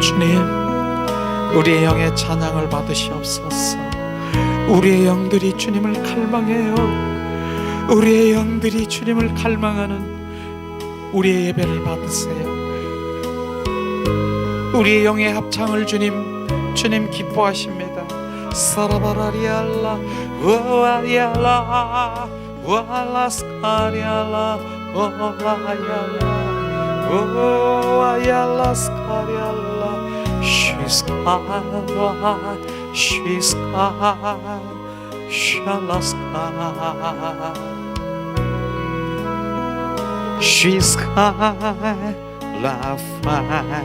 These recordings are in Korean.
주님, 우리의 영의 찬양을 받으시옵소서. 우리의 영들이 주님을 갈망해요. 우리의 영들이 주님을 갈망하는 우리의 예배를 받으세요. 우리의 영의 합창을 주님 기뻐하십니다. 사라바라리알라 우아야라 우알라스카리알라 우아야라 우아얄라스카리알라 She's high, she's high, shalaska. She's high, la fariala.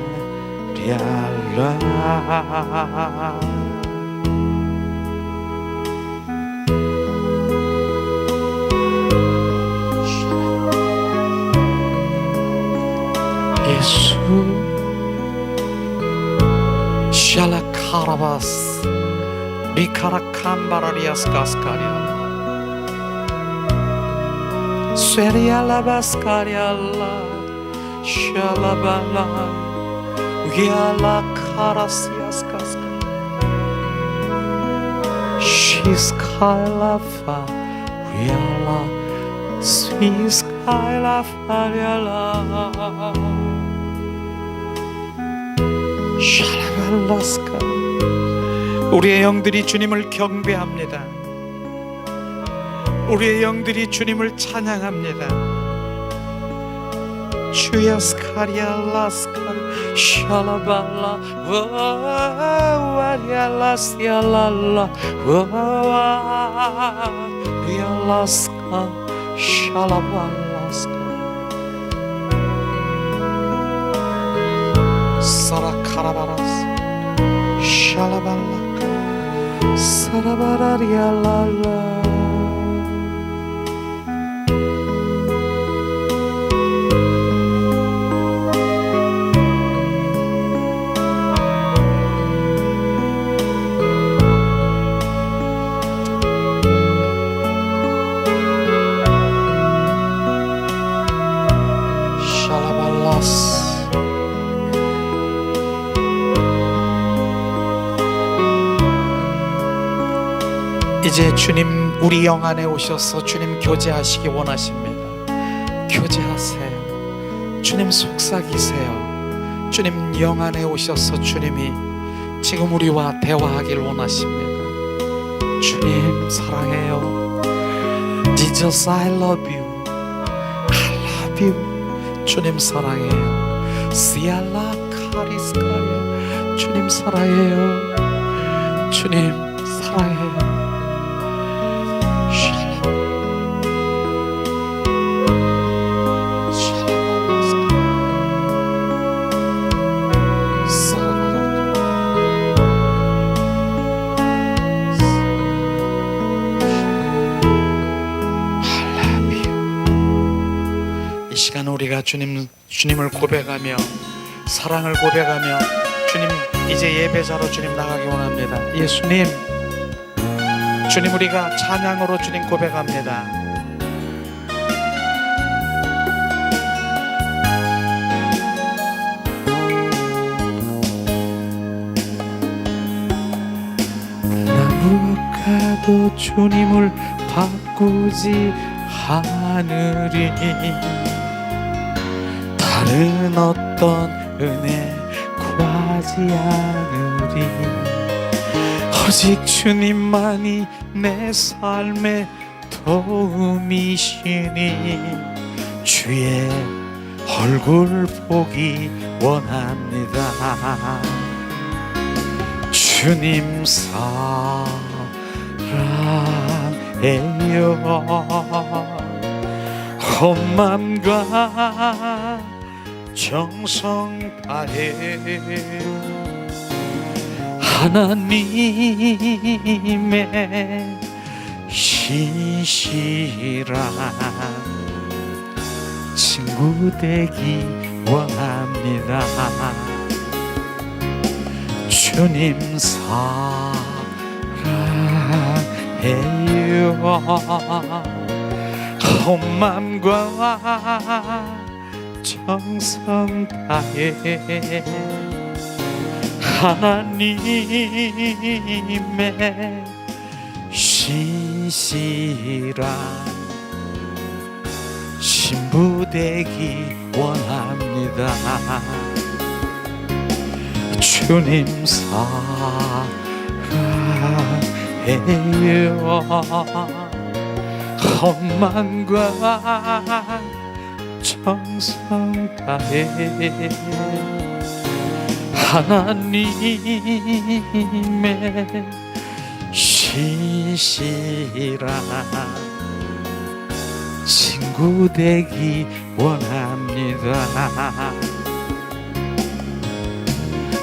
예수. 샬라카라바스 리카라칸바라리아스 가스카리알라 스웨리알라바스카리알라 샬라발라 위알라카라시아스 가스카 시스카일라파 위알라 스위스카일라파리알라 샬라발라스카. 우리의 영들이 주님을 경배합니다. 우리의 영들이 주님을 찬양합니다. 주야 스카리알라스카 샬라발라 와리알라시알랄라 와리알라스카 샬라발라스카 사라카라바라스 샬라발라카 사라바라리알랄라. 이제 주님 우리 영 안에 오셔서 주님 교제하시기 원하십니다. 교제하세요. 주님 속삭이세요. 주님 영 안에 오셔서 주님이 지금 우리와 대화하길 원하십니다. 주님 사랑해요. Jesus I love you. I love you. 주님 사랑해요. 시알라 카리스카리아. 주님 사랑해요. 주님 사랑해요. 이 시간 우리가 주님을 고백하며 사랑을 고백하며 주님 이제 예배자로 주님 나가기 원합니다. 예수님, 주님 우리가 찬양으로 주님 고백합니다. 나무가도 주님을 바꾸지 하늘이 다른 어떤 은혜 구하지 않으리. 오직 주님만이 내 삶의 도움이시니 주의 얼굴 보기 원합니다. 주님 사랑해요. 온 맘과 정성 다해 하나님의 신실한 친구 되기 원합니다. 주님 사랑해요. 온 맘과 정성 다해 하나님의 신실한 신부 되기 원합니다. 주님 사랑해요. 헌만과 정성 다해 하나님의 신실한 친구 되기 원합니다.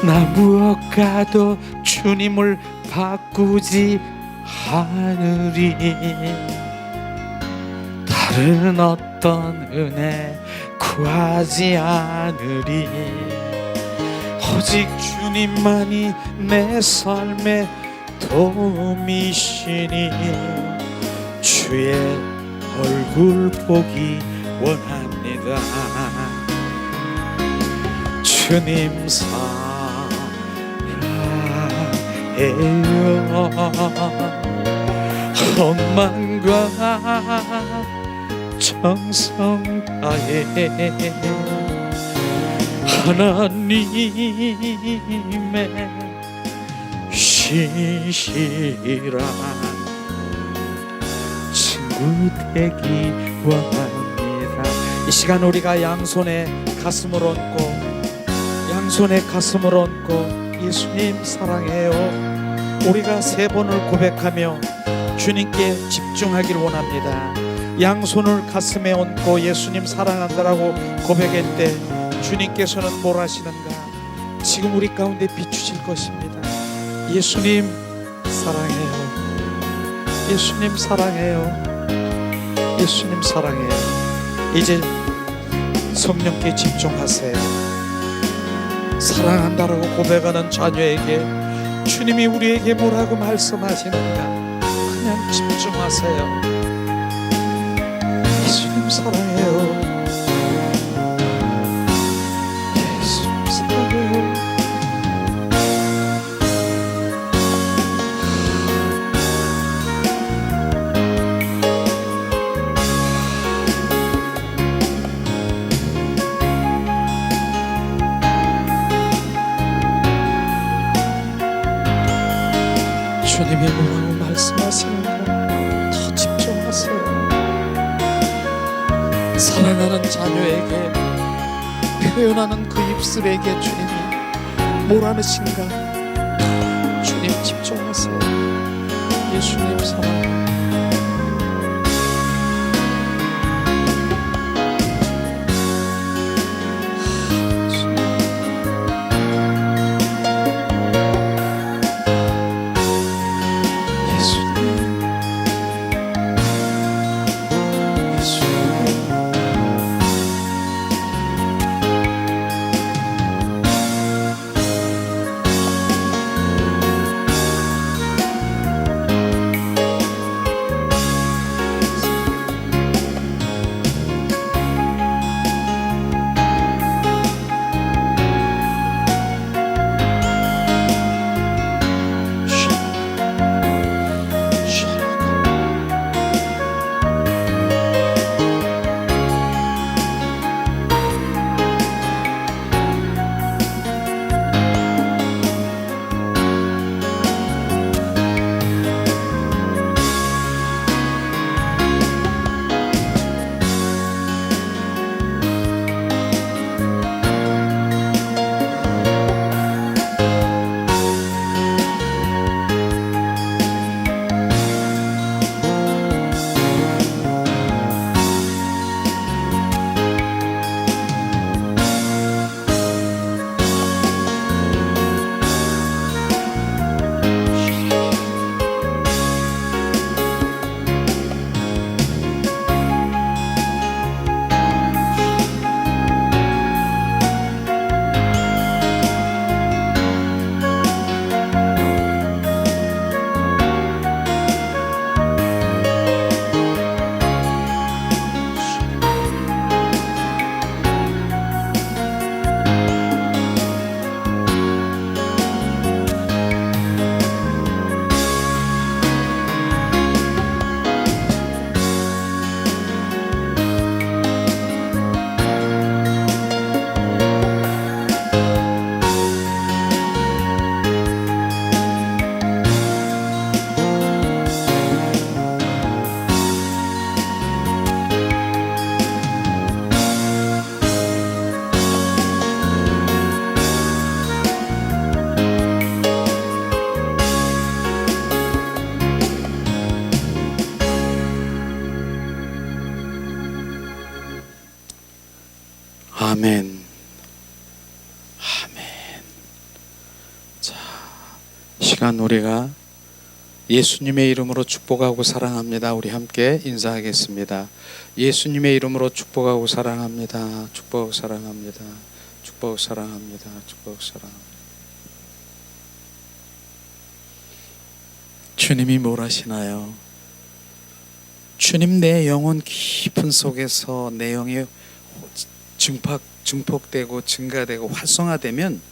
나 무엇과도 주님을 바꾸지 않으리. 다른 어떤 은혜 구하지 않으리. 오직 주님만이 내 삶의 도움이시니 주의 얼굴 보기 원합니다. 주님 사랑해요. 헌만과 정성 다해 하나님의 신실한 친구 되기 원합니다. 이 시간 우리가 양손에 가슴을 얹고 예수님 사랑해요. 우리가 3번을 고백하며 주님께 집중하길 원합니다. 양손을 가슴에 얹고 예수님 사랑한다라고 고백할 때 주님께서는 뭘 하시는가? 지금 우리 가운데 비추실 것입니다. 예수님 사랑해요. 예수님 사랑해요. 예수님 사랑해요. 이제 성령께 집중하세요. 사랑한다라고 고백하는 자녀에게 주님이 우리에게 뭐라고 말씀하시는가? 그냥 집중하세요. 예수님 사랑해요. 예수님 사랑해요. 주님이 뭐라고 말씀하시는가? 더 집중하세요. 사랑하는 자녀에게 표현하는 그 입술에게 주님이 뭐라는신가? 주님 집중하세요. 예수님 사랑해요. 시간 우리가 예수님의 이름으로 축복하고 사랑합니다. 우리 함께 인사하겠습니다. 예수님의 이름으로 축복하고 사랑합니다. 축복하고 사랑합니다. 축복하고 사랑합니다. 축복하고 사랑합니다. 주님이 뭘 하시나요? 주님, 내 영혼 깊은 속에서 내 영이 증폭되고 증가되고 활성화되면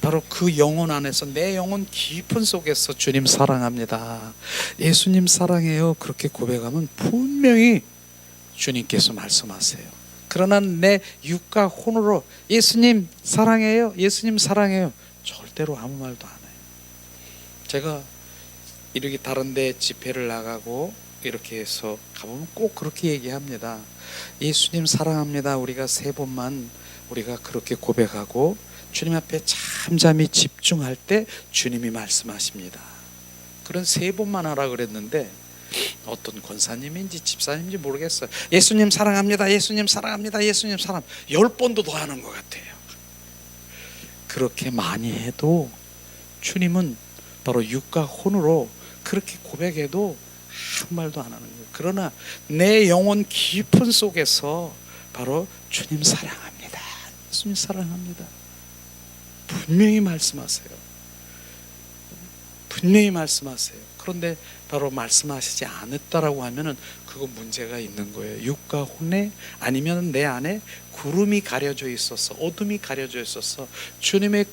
바로 그 영혼 안에서, 내 영혼 깊은 속에서 주님 사랑합니다, 예수님 사랑해요, 그렇게 고백하면 분명히 주님께서 말씀하세요. 그러나 내 육과 혼으로 예수님 사랑해요, 예수님 사랑해요, 절대로 아무 말도 안 해요. 제가 이렇게 다른 데 집회를 나가고 이렇게 해서 가보면 꼭 그렇게 얘기합니다. 예수님 사랑합니다, 우리가 3번만 우리가 그렇게 고백하고 주님 앞에 잠잠히 집중할 때 주님이 말씀하십니다. 그런 3번만 하라 그랬는데 어떤 권사님인지 집사님인지 모르겠어요. 예수님 사랑합니다, 예수님 사랑합니다, 예수님 사랑 10번도 더 하는 것 같아요. 그렇게 많이 해도 주님은 바로 육과 혼으로 그렇게 고백해도 한 말도 안 하는 거예요. 그러나 내 영혼 깊은 속에서 바로 주님 사랑합니다, 예수님 사랑합니다, 분명히 말씀하세요. 분명히 말씀하세요. 그런데 바로 말씀하시지 않았다라고 하면은 그거 문제가 있는 거예요. 육과 혼에, 아니면 내 안에 구름이 가려져 있어서, 어둠이 가려져 있어서 주님의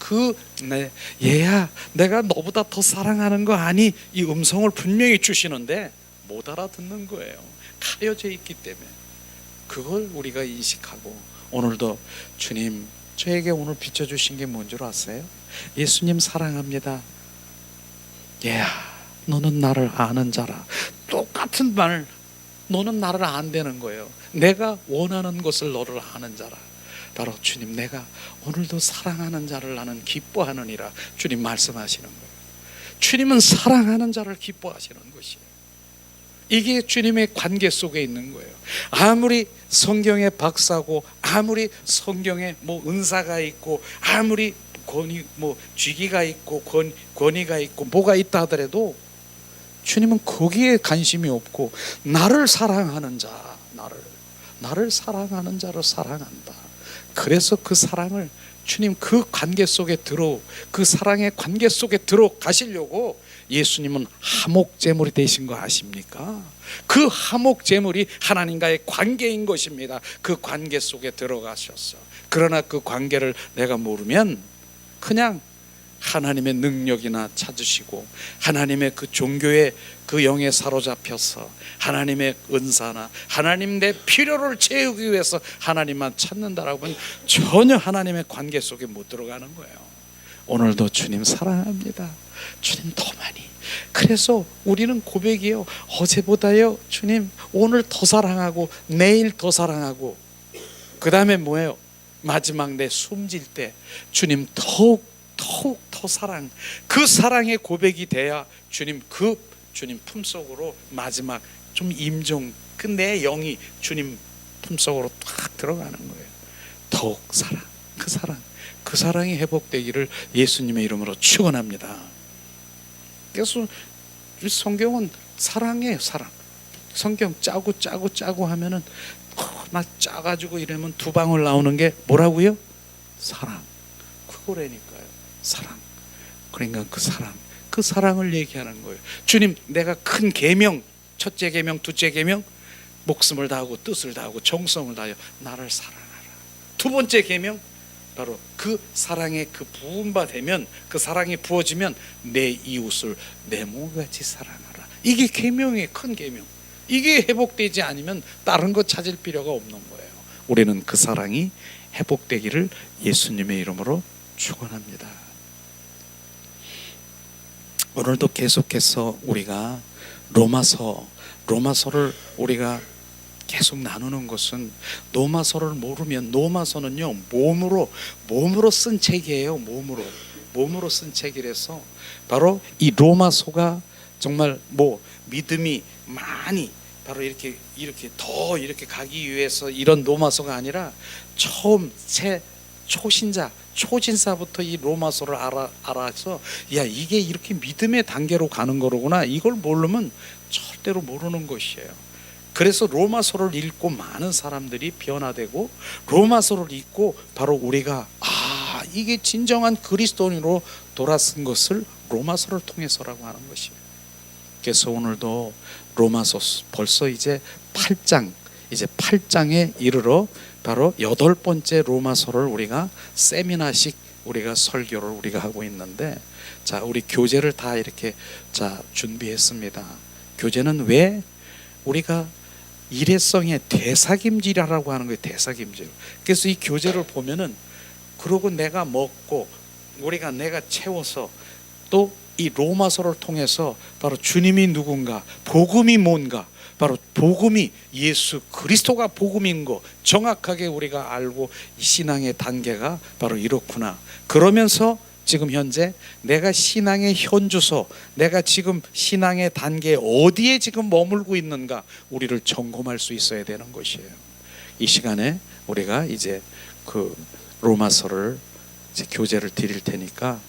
얘야 내가 너보다 더 사랑하는 거 아니? 이 음성을 분명히 주시는데 못 알아듣는 거예요. 가려져 있기 때문에. 그걸 우리가 인식하고, 오늘도 주님 저에게 오늘 비춰주신 게 뭔 줄 아세요? 예수님 사랑합니다, 얘야 너는 나를 아는 자라. 똑같은 말, 너는 나를 안다는 거예요. 내가 원하는 것을 너를 아는 자라. 바로 주님, 내가 오늘도 사랑하는 자를 나는 기뻐하느니라. 주님 말씀하시는 거예요. 주님은 사랑하는 자를 기뻐하시는 것이에요. 이게 주님의 관계 속에 있는 거예요. 아무리 성경에 박사고, 아무리 성경에 은사가 있고, 아무리 쥐기가 있고 권위가 있고 뭐가 있다 하더라도 주님은 거기에 관심이 없고, 나를 사랑하는 자, 나를 사랑하는 자를 사랑한다. 그래서 그 사랑을 주님 그 관계 속에 그 사랑의 관계 속에 들어가시려고 예수님은 화목제물이 되신 거 아십니까? 그 화목제물이 하나님과의 관계인 것입니다. 그 관계 속에 들어가셨어. 그러나 그 관계를 내가 모르면 그냥 하나님의 능력이나 찾으시고, 하나님의 그 종교의 그 영에 사로잡혀서 하나님의 은사나 하나님 내 필요를 채우기 위해서 하나님만 찾는다라고 하면 전혀 하나님의 관계 속에 못 들어가는 거예요. 오늘도 주님 사랑합니다, 주님 더 많이. 그래서 우리는 고백이요, 어제보다요 주님 오늘 더 사랑하고, 내일 더 사랑하고, 그 다음에 뭐예요? 마지막 내 숨질 때 주님 더욱 더 사랑, 그 사랑의 고백이 돼야 주님 주님 품속으로 마지막 좀 임종, 그 내 영이 주님 품속으로 딱 들어가는 거예요. 더욱 사랑, 그 사랑이 회복되기를 예수님의 이름으로 축원합니다. 그래서 성경은 사랑이에요, 사랑. 성경 짜고 하면은 막 짜가지고 이러면 2방울 나오는 게 뭐라고요? 사랑. 그거라니까요, 사랑. 그러니까 그 사랑을 얘기하는 거예요. 주님, 내가 큰 계명, 첫째 계명, 둘째 계명, 목숨을 다하고 뜻을 다하고 정성을 다하여 나를 사랑하라. 2번째 계명, 바로 그 사랑에 그 부음바 되면, 그 사랑이 부어지면 내 이웃을 내 몸같이 사랑하라. 이게 계명이에요, 큰 계명. 이게 회복되지 않으면 다른 거 찾을 필요가 없는 거예요. 우리는 그 사랑이 회복되기를 예수님의 이름으로 축원합니다. 오늘도 계속해서 우리가 로마서를 우리가 계속 나누는 것은, 로마서를 모르면, 로마서는요 몸으로 쓴 책이에요. 몸으로 쓴 책이라서 바로 이 로마서가 정말 믿음이 많이 바로 이렇게 가기 위해서 이런 로마서가 아니라 처음 초신자, 초진사부터 이 로마서를 알아서 야, 이게 이렇게 믿음의 단계로 가는 거로구나, 이걸 모르면 절대로 모르는 것이에요. 그래서 로마서를 읽고 많은 사람들이 변화되고, 로마서를 읽고 바로 우리가 이게 진정한 그리스도인으로 돌아선 것을 로마서를 통해서라고 하는 것이에요. 그래서 오늘도 로마서 벌써 이제 8장에 이르러 바로 8번째 로마서를 우리가 세미나식 우리가 설교를 우리가 하고 있는데, 자, 우리 교재를 다 이렇게 준비했습니다. 교재는 왜 우리가 일회성의 대사김질이라고 하는 거예요. 대사김질. 그래서 이 교재를 보면은, 그러고 내가 먹고 내가 채워서 또 이 로마서를 통해서 바로 주님이 누군가, 복음이 뭔가, 바로 복음이 예수 그리스도가 복음인 거 정확하게 우리가 알고, 이 신앙의 단계가 바로 이렇구나. 그러면서 지금 현재 내가 신앙의 현주소, 내가 지금 신앙의 단계 어디에 지금 머물고 있는가, 우리를 점검할 수 있어야 되는 것이에요. 이 시간에 우리가 이제 그 로마서를 이제 교재를 드릴 테니까,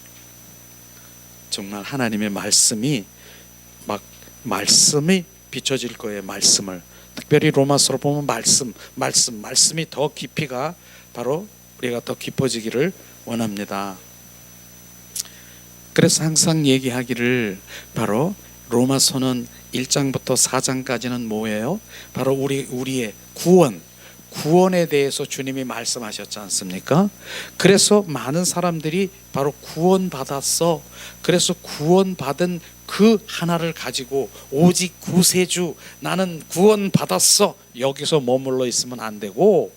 정말 하나님의 말씀이 비춰질 거예요. 말씀을 특별히 로마서를 보면 말씀이 더 깊이가 바로 우리가 더 깊어지기를 원합니다. 그래서 항상 얘기하기를, 바로 로마서는 1장부터 4장까지는 뭐예요? 바로 우리의 구원에 대해서 주님이 말씀하셨지 않습니까? 그래서 많은 사람들이 바로 구원받았어. 그래서 구원받은 그 하나를 가지고 오직 구세주, 나는 구원받았어, 여기서 머물러 있으면 안 되고,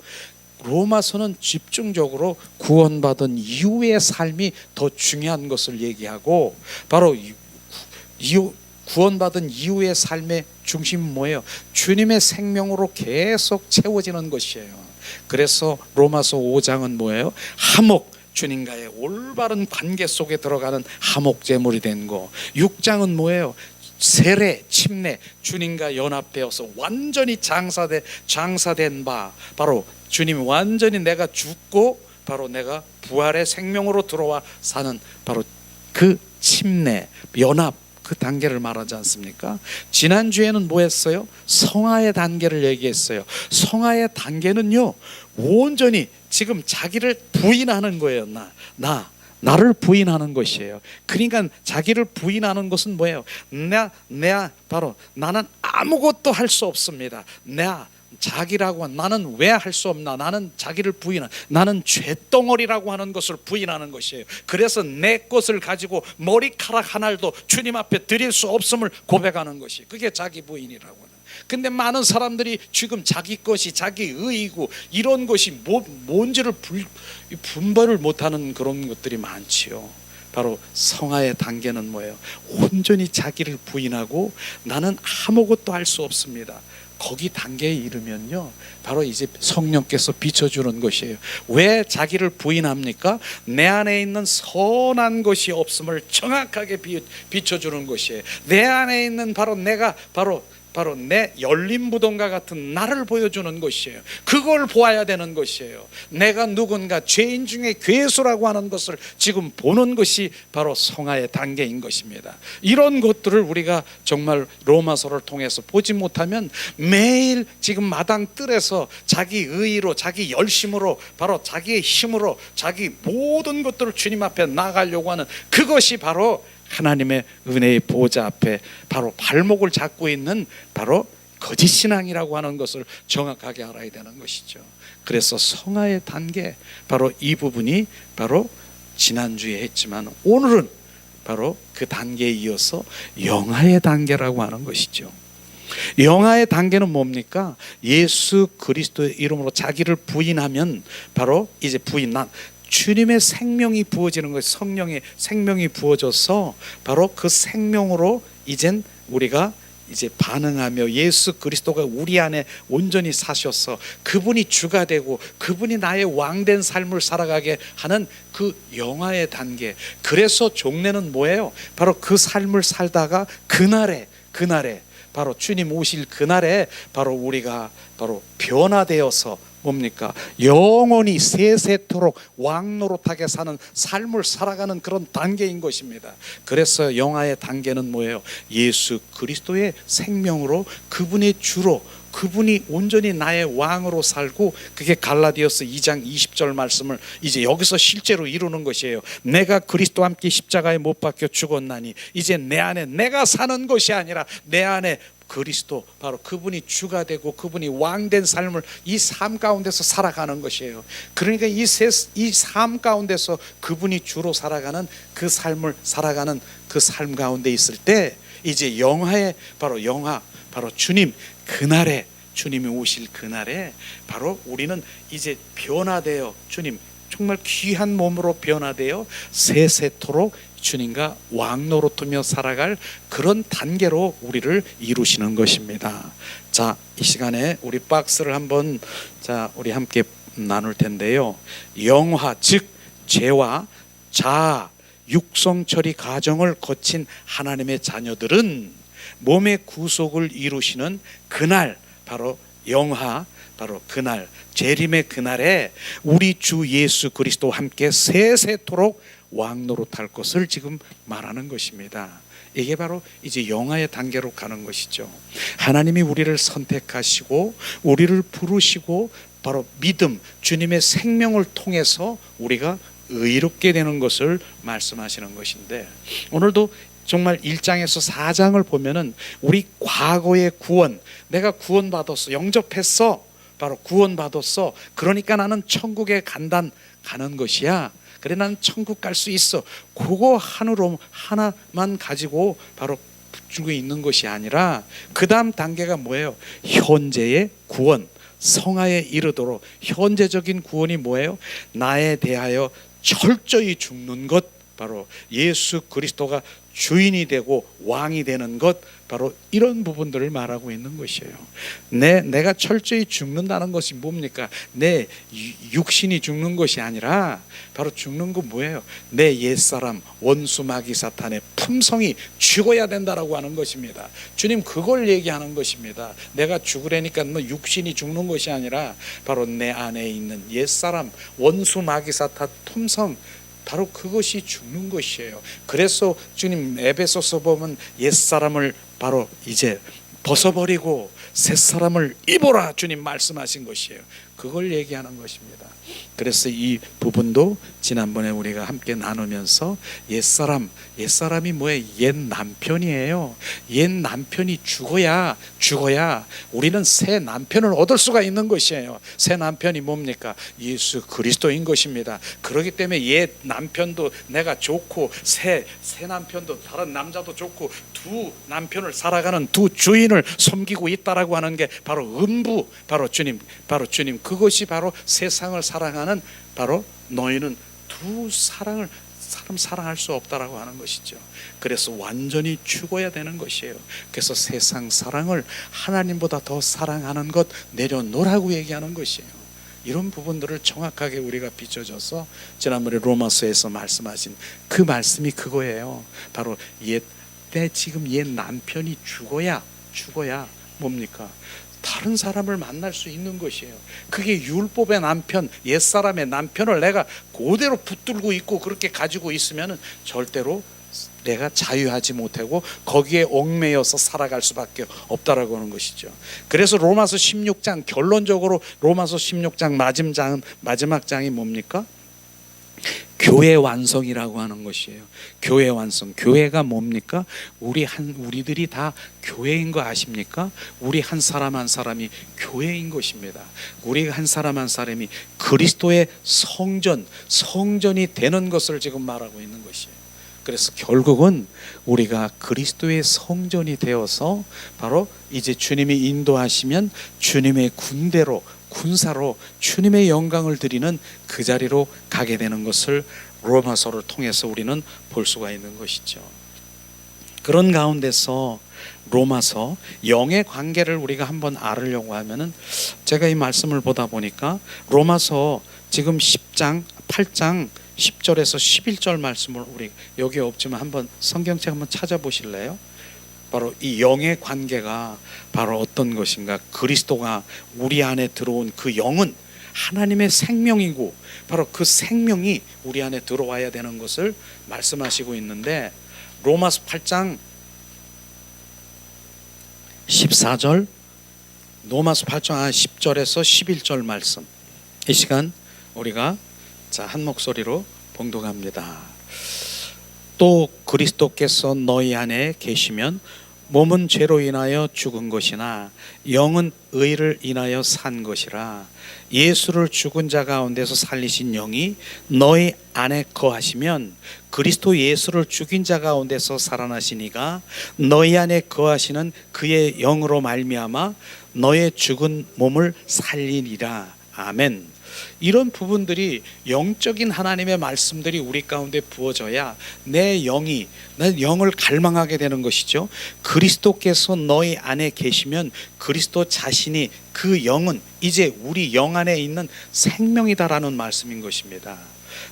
로마서는 집중적으로 구원받은 이후의 삶이 더 중요한 것을 얘기하고, 바로 구원받은 이후의 삶의 중심은 뭐예요? 주님의 생명으로 계속 채워지는 것이에요. 그래서 로마서 5장은 뭐예요? 주님과의 올바른 관계 속에 들어가는 화목제물이 된 거. 6장은 뭐예요? 세례, 침례, 주님과 연합되어서 완전히 장사된 바, 바로 주님이 완전히 내가 죽고 바로 내가 부활의 생명으로 들어와 사는 바로 그 침례, 연합, 그 단계를 말하지 않습니까? 지난주에는 뭐 했어요? 성화의 단계를 얘기했어요. 성화의 단계는요, 온전히 지금 자기를 부인하는 거예요. 나를 부인하는 것이에요. 그러니까 자기를 부인하는 것은 뭐예요? 바로 나는 아무것도 할 수 없습니다. 자기라고 나는 왜 할 수 없나? 나는 자기를 나는 쇳덩어리라고 하는 것을 부인하는 것이에요. 그래서 내 것을 가지고 머리카락 하나도 주님 앞에 드릴 수 없음을 고백하는 것이, 그게 자기 부인이라고 하는. 근데 많은 사람들이 지금 자기 것이 자기 의이고 이런 것이 뭔지를 분별을 못하는 그런 것들이 많지요. 바로 성화의 단계는 뭐예요? 온전히 자기를 부인하고 나는 아무것도 할 수 없습니다. 거기 단계에 이르면요, 바로 이제 성령께서 비춰주는 것이에요. 왜 자기를 부인합니까? 내 안에 있는 선한 것이 없음을 정확하게 비춰주는 것이에요. 내 안에 있는 내가 바로 내 열린 무덤과 같은 나를 보여주는 것이에요. 그걸 보아야 되는 것이에요. 내가 누군가 죄인 중에 괴수라고 하는 것을 지금 보는 것이 바로 성화의 단계인 것입니다. 이런 것들을 우리가 정말 로마서를 통해서 보지 못하면 매일 지금 마당 뜰에서 자기 의의로, 자기 열심으로, 바로 자기의 힘으로 자기 모든 것들을 주님 앞에 나가려고 하는, 그것이 바로 하나님의 은혜의 보좌 앞에 바로 발목을 잡고 있는 바로 거짓 신앙이라고 하는 것을 정확하게 알아야 되는 것이죠. 그래서 성화의 단계, 바로 이 부분이 바로 지난주에 했지만 오늘은 바로 그 단계에 이어서 영화의 단계라고 하는 것이죠. 영화의 단계는 뭡니까? 예수 그리스도의 이름으로 자기를 부인하면 바로 이제 주님의 생명이 부어지는 것이, 성령의 생명이 부어져서 바로 그 생명으로 이젠 우리가 이제 반응하며 예수 그리스도가 우리 안에 온전히 사셔서 그분이 주가 되고 그분이 나의 왕된 삶을 살아가게 하는 그 영화의 단계. 그래서 종례는 뭐예요? 바로 그 삶을 살다가 그날에 바로 주님 오실 그날에 바로 우리가 바로 변화되어서 뭡니까? 영원히 세세토록 왕노릇하게 사는 삶을 살아가는 그런 단계인 것입니다. 그래서 영화의 단계는 뭐예요? 예수 그리스도의 생명으로 그분의 주로 그분이 온전히 나의 왕으로 살고, 그게 갈라디아서 2장 20절 말씀을 이제 여기서 실제로 이루는 것이에요. 내가 그리스도와 함께 십자가에 못 박혀 죽었나니 이제 내 안에 내가 사는 것이 아니라 내 안에 그리스도, 바로 그분이 주가 되고 그분이 왕된 삶을 이 삶 가운데서 살아가는 것이에요. 그러니까 이 삶 가운데서 그분이 주로 살아가는 그 삶을 살아가는 그 삶 가운데 있을 때 이제 영화의 바로 주님 그날에, 주님이 오실 그날에 바로 우리는 이제 변화되어 주님 정말 귀한 몸으로 변화되어 세세토록 주님과 왕노릇하며 살아갈 그런 단계로 우리를 이루시는 것입니다. 자, 이 시간에 우리 박스를 한번 우리 함께 나눌 텐데요. 영화, 즉 죄와 자아, 육성 처리 과정을 거친 하나님의 자녀들은 몸의 구속을 이루시는 그날, 바로 영화, 바로 그날, 재림의 그날에 우리 주 예수 그리스도와 함께 세세토록 왕노릇할 것을 지금 말하는 것입니다. 이게 바로 이제 영화의 단계로 가는 것이죠. 하나님이 우리를 선택하시고 우리를 부르시고 바로 믿음, 주님의 생명을 통해서 우리가 의롭게 되는 것을 말씀하시는 것인데, 오늘도 정말 1장에서 4장을 보면은 우리 과거의 구원, 내가 구원받았어, 영접했어, 바로 구원받았어, 그러니까 나는 천국에 가는 것이야, 그래 나는 천국 갈 수 있어, 그거 하나만 가지고 바로 붙들고 있는 것이 아니라 그 다음 단계가 뭐예요? 현재의 구원, 성화에 이르도록 현재적인 구원이 뭐예요? 나에 대하여 철저히 죽는 것, 바로 예수 그리스도가 주인이 되고 왕이 되는 것, 바로 이런 부분들을 말하고 있는 것이에요. 내가 철저히 죽는다는 것이 뭡니까? 내 육신이 죽는 것이 아니라 바로 죽는 건 뭐예요? 내 옛사람 원수 마귀 사탄의 품성이 죽어야 된다라고 하는 것입니다. 주님 그걸 얘기하는 것입니다. 내가 죽으려니까 뭐 육신이 죽는 것이 아니라 바로 내 안에 있는 옛사람 원수 마귀 사탄 품성, 바로 그것이 죽는 것이에요. 그래서 주님 에베소서 보면 옛사람을 바로 이제 벗어버리고 새사람을 입어라 주님 말씀하신 것이에요. 그걸 얘기하는 것입니다. 그래서 이 부분도 지난번에 우리가 함께 나누면서 옛사람이 뭐예요? 옛 남편이에요. 옛 남편이 죽어야 우리는 새 남편을 얻을 수가 있는 것이에요. 새 남편이 뭡니까? 예수 그리스도인 것입니다. 그렇기 때문에 옛 남편도 내가 좋고 새 남편도 다른 남자도 좋고 두 남편을 살아가는 두 주인을 섬기고 있다라고 하는 게 바로 음부, 바로 주님 그것이 바로 세상을 사랑하는, 바로 너희는 두 사람 사랑할 수 없다라고 하는 것이죠. 그래서 완전히 죽어야 되는 것이에요. 그래서 세상 사랑을 하나님보다 더 사랑하는 것 내려놓으라고 얘기하는 것이에요. 이런 부분들을 정확하게 우리가 비춰줘서 지난번에 로마서에서 말씀하신 그 말씀이 그거예요. 바로 지금 옛 남편이 죽어야 뭡니까? 다른 사람을 만날 수 있는 것이에요. 그게 율법의 남편, 옛사람의 남편을 내가 그대로 붙들고 있고 그렇게 가지고 있으면 절대로 내가 자유하지 못하고 거기에 얽매여서 살아갈 수밖에 없다라고 하는 것이죠. 그래서 로마서 16장, 결론적으로 로마서 16장 마지막 장이 뭡니까? 교회 완성이라고 하는 것이에요. 교회 완성. 교회가 뭡니까? 우리들이 다 교회인 거 아십니까? 우리 한 사람 한 사람이 교회인 것입니다. 우리 한 사람 한 사람이 그리스도의 성전이 되는 것을 지금 말하고 있는 것이에요. 그래서 결국은 우리가 그리스도의 성전이 되어서 바로 이제 주님이 인도하시면 주님의 군사로 주님의 영광을 드리는 그 자리로 가게 되는 것을 로마서를 통해서 우리는 볼 수가 있는 것이죠. 그런 가운데서 로마서 영의 관계를 우리가 한번 알으려고 하면은, 제가 이 말씀을 보다 보니까 로마서 지금 10장 8장 10절에서 11절 말씀을 우리 여기 없지만 한번 성경책 한번 찾아보실래요? 바로 이 영의 관계가 바로 어떤 것인가? 그리스도가 우리 안에 들어온 그 영은 하나님의 생명이고 바로 그 생명이 우리 안에 들어와야 되는 것을 말씀하시고 있는데, 로마서 8장 14절, 로마서 8장 10절에서 11절 말씀, 이 시간 우리가 한 목소리로 봉독합니다. 또 그리스도께서 너희 안에 계시면 몸은 죄로 인하여 죽은 것이나 영은 의를 인하여 산 것이라. 예수를 죽은 자 가운데서 살리신 영이 너희 안에 거하시면 그리스도 예수를 죽인 자 가운데서 살아나시니가 너희 안에 거하시는 그의 영으로 말미암아 너의 죽은 몸을 살리리라. 아멘. 이런 부분들이, 영적인 하나님의 말씀들이 우리 가운데 부어져야 내 영이, 내 영을 갈망하게 되는 것이죠. 그리스도께서 너희 안에 계시면 그리스도 자신이, 그 영은 이제 우리 영 안에 있는 생명이다라는 말씀인 것입니다.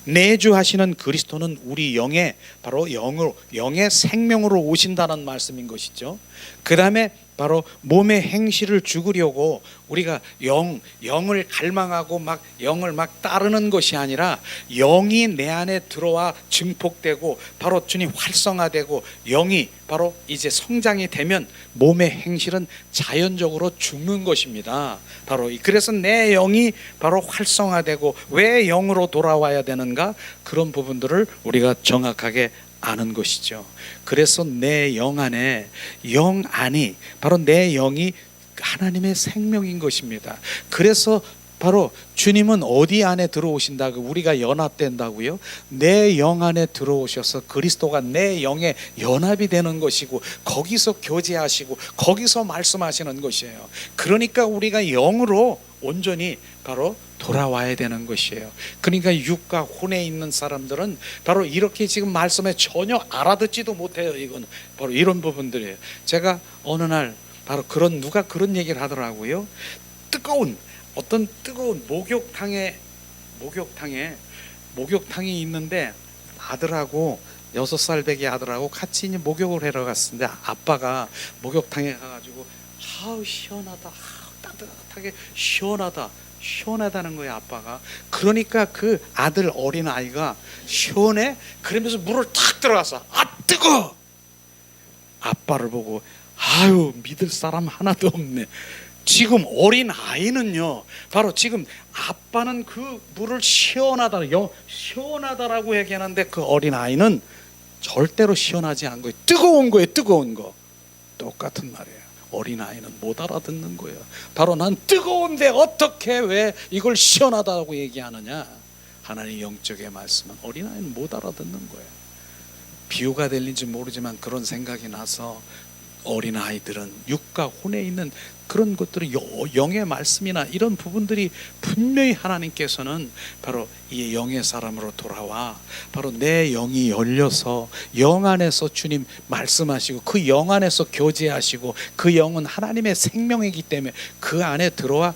내주하시는 그리스도는 우리 영에, 바로 영의 생명으로 오신다는 말씀인 것이죠. 그 다음에 바로 몸의 행실을 죽으려고 우리가 영을 갈망하고 막 영을 막 따르는 것이 아니라, 영이 내 안에 들어와 증폭되고 바로 주님 활성화되고 영이 바로 이제 성장이 되면 몸의 행실은 자연적으로 죽는 것입니다. 바로 그래서 내 영이 바로 활성화되고 왜 영으로 돌아와야 되는가, 그런 부분들을 우리가 정확하게 아는 것이죠. 그래서 내 영 안에, 영 안이, 바로 내 영이 하나님의 생명인 것입니다. 그래서 바로 주님은 어디 안에 들어오신다고 우리가 연합된다고요? 내 영 안에 들어오셔서 그리스도가 내 영에 연합이 되는 것이고 거기서 교제하시고 거기서 말씀하시는 것이에요. 그러니까 우리가 영으로 온전히 바로 돌아와야 되는 것이에요. 그러니까 육과 혼에 있는 사람들은 바로 이렇게 지금 말씀에 전혀 알아듣지도 못해요. 이건 바로 이런 부분들이에요. 제가 어느 날 바로 누가 그런 얘기를 하더라고요. 어떤 뜨거운 목욕탕이 있는데 아들하고 6살 배기 아들하고 같이 이제 목욕을 하러 갔는데, 아빠가 목욕탕에 가가지고 아우 시원하다, 따뜻하게 시원하다는 거예요, 아빠가. 그러니까 그 아들, 어린 아이가 시원해? 그러면서 물을 탁 들어가서 뜨거! 아빠를 보고 아유, 믿을 사람 하나도 없네. 지금 어린 아이는요, 바로 지금 아빠는 그 물을 시원하다라고 얘기하는데, 그 어린 아이는 절대로 시원하지 않은 거예요. 뜨거운 거예요, 뜨거운 거. 똑같은 말이에요. 어린 아이는 못 알아듣는 거예요. 바로 난 뜨거운데 어떻게 왜 이걸 시원하다고 얘기하느냐. 하나님의 영적의 말씀은 어린 아이는 못 알아듣는 거예요. 비유가 될는지 모르지만 그런 생각이 나서, 어린 아이들은 육과 혼에 있는 그런 것들은 영의 말씀이나 이런 부분들이 분명히 하나님께서는 바로 이 영의 사람으로 돌아와 바로 내 영이 열려서 영 안에서 주님 말씀하시고 그 영 안에서 교제하시고, 그 영은 하나님의 생명이기 때문에 그 안에 들어와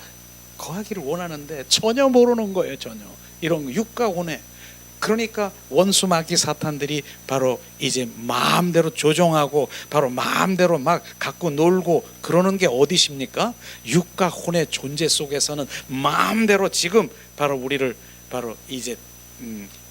거하기를 원하는데 전혀 모르는 거예요. 전혀 이런 육과 혼에. 그러니까 원수 마귀 사탄들이 바로 이제 마음대로 조종하고 바로 마음대로 막 갖고 놀고 그러는 게 어디십니까? 육과 혼의 존재 속에서는 마음대로 지금 바로 우리를 바로 이제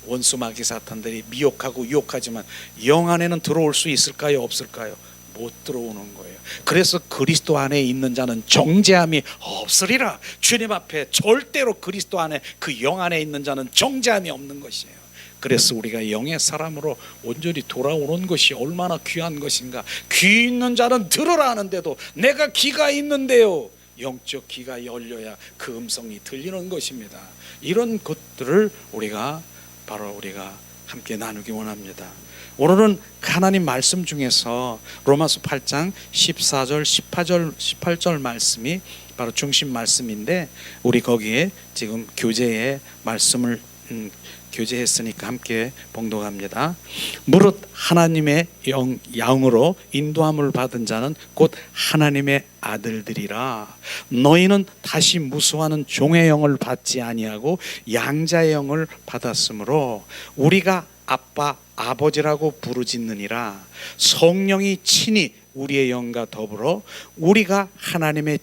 원수 마귀 사탄들이 미혹하고 유혹하지만, 영 안에는 들어올 수 있을까요? 없을까요? 못 들어오는 거예요. 그래서 그리스도 안에 있는 자는 정죄함이 없으리라. 주님 앞에 절대로 그리스도 안에, 그 영 안에 있는 자는 정죄함이 없는 것이에요. 그래서 우리가 영의 사람으로 온전히 돌아오는 것이 얼마나 귀한 것인가. 귀 있는 자는 들으라 하는데도 내가 귀가 있는데요, 영적 귀가 열려야 그 음성이 들리는 것입니다. 이런 것들을 우리가 함께 나누기 원합니다. 오늘은 하나님 말씀 중에서 로마서 8장 14절 18절 말씀이 바로 중심 말씀인데, 우리 거기에 지금 교제의 말씀을 교제했으니까 함께 봉독합니다. 무릇 하나님의 영으로 인도함을 받은 자는 곧 하나님의 아들들이라. 너희는 다시 무수하는 종의 영을 받지 아니하고 양자의 영을 받았으므로 우리가 아빠 아버지라고 부르짖느니라. 성령이 친히 우리의 영과 더불어 우리가 하나님의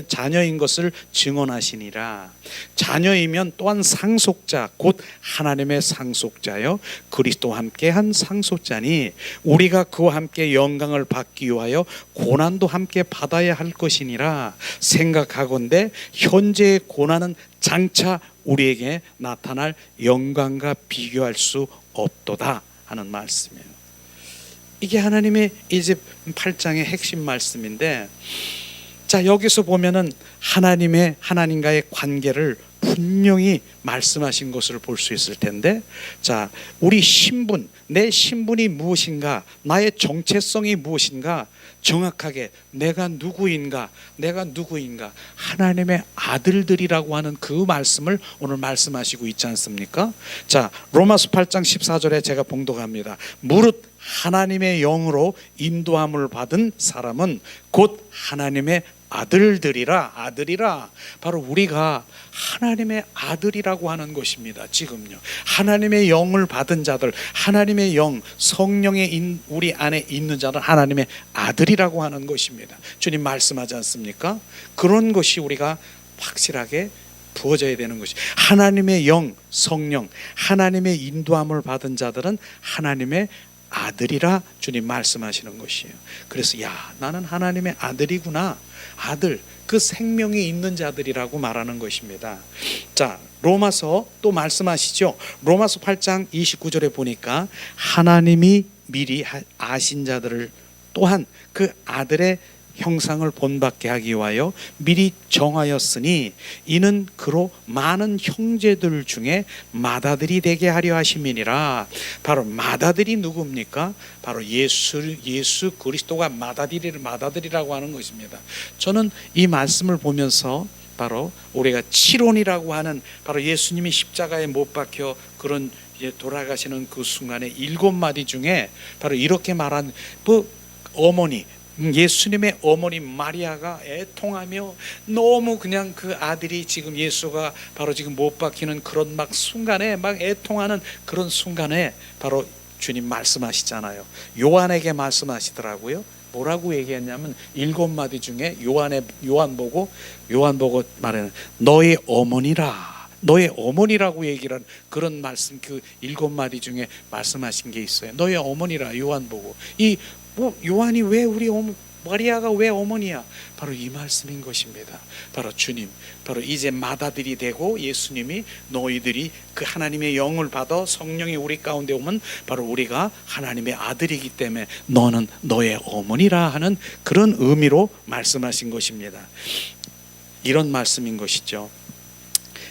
자녀인 것을 증언하시니라. 자녀이면 또한 상속자 곧 하나님의 상속자여 그리스도와 함께한 상속자니 우리가 그와 함께 영광을 받기 위하여 고난도 함께 받아야 할 것이니라. 생각하건대 현재의 고난은 장차 우리에게 나타날 영광과 비교할 수 없도다 하는 말씀이에요. 이게 하나님의 이제 8장의 핵심 말씀인데, 자 여기서 보면은 하나님과의 관계를 분명히 말씀하신 것을 볼 수 있을 텐데, 자 우리 신분, 내 신분이 무엇인가, 나의 정체성이 무엇인가, 정확하게 내가 누구인가 하나님의 아들들이라고 하는 그 말씀을 오늘 말씀하시고 있지 않습니까? 자 로마서 8장 14절에 제가 봉독합니다. 무릇 하나님의 영으로 인도함을 받은 사람은 곧 하나님의 아들들이라. 바로 우리가 하나님의 아들이라고 하는 것입니다. 지금요 하나님의 영을 받은 자들, 하나님의 영, 성령의 우리 안에 있는 자는 하나님의 아들이라고 하는 것입니다. 주님 말씀하지 않습니까? 그런 것이 우리가 확실하게 부어져야 되는 것이, 하나님의 영, 성령, 하나님의 인도함을 받은 자들은 하나님의 아들이라 주님 말씀하시는 것이에요. 그래서 야 나는 하나님의 아들이구나, 아들, 그 생명이 있는 자들이라고 말하는 것입니다. 자 로마서 또 말씀하시죠. 로마서 8장 29절에 보니까 하나님이 미리 아신 자들을 또한 그 아들의 형상을 본받게 하기 위하여 미리 정하였으니 이는 그로 많은 형제들 중에 맏아들이 되게 하려 하심이니라. 바로 맏아들이 누굽니까? 바로 예수 그리스도가 맏아들이라고 하는 것입니다. 저는 이 말씀을 보면서 바로 우리가 칠혼이라고 하는, 바로 예수님이 십자가에 못 박혀 그런 돌아가시는 그 순간에 7마디 중에 바로 이렇게 말한 그 어머니, 예수님의 어머니 마리아가 애통하며 너무 그냥 그 아들이 지금 예수가 바로 지금 못 박히는 그런 막 순간에 막 애통하는 그런 순간에 바로 주님 말씀하시잖아요. 요한에게 말씀하시더라고요. 뭐라고 얘기했냐면 7마디 중에 요한 보고 말하는 너의 어머니라, 너의 어머니라고 얘기를 한 그런 말씀, 그 7마디 중에 말씀하신 게 있어요. 너의 어머니라. 요한 보고 요한이 왜 마리아가 왜 어머니야? 바로 이 말씀인 것입니다. 바로 주님, 바로 이제 맏아들이 되고 예수님이 너희들이 그 하나님의 영을 받아 성령이 우리 가운데 오면 바로 우리가 하나님의 아들이기 때문에 너는 너의 어머니라 하는 그런 의미로 말씀하신 것입니다. 이런 말씀인 것이죠.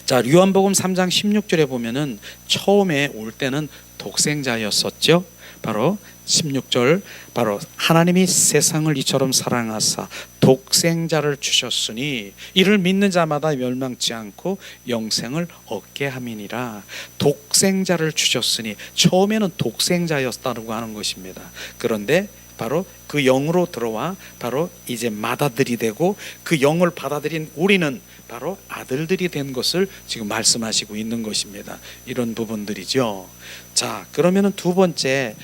자 요한복음 3장 16절에 보면은 처음에 올 때는 독생자였었죠. 바로 16절, 바로 하나님이 세상을 이처럼 사랑하사 독생자를 주셨으니 이를 믿는 자마다 멸망치 않고 영생을 얻게 함이니라. 독생자를 주셨으니 처음에는 독생자였다고 하는 것입니다. 그런데 바로 그 영으로 들어와 바로 이제 맏아들이 되고 그 영을 받아들인 우리는 바로 아들들이 된 것을 지금 말씀하시고 있는 것입니다. 이런 부분들이죠. 자 그러면은 두 번째,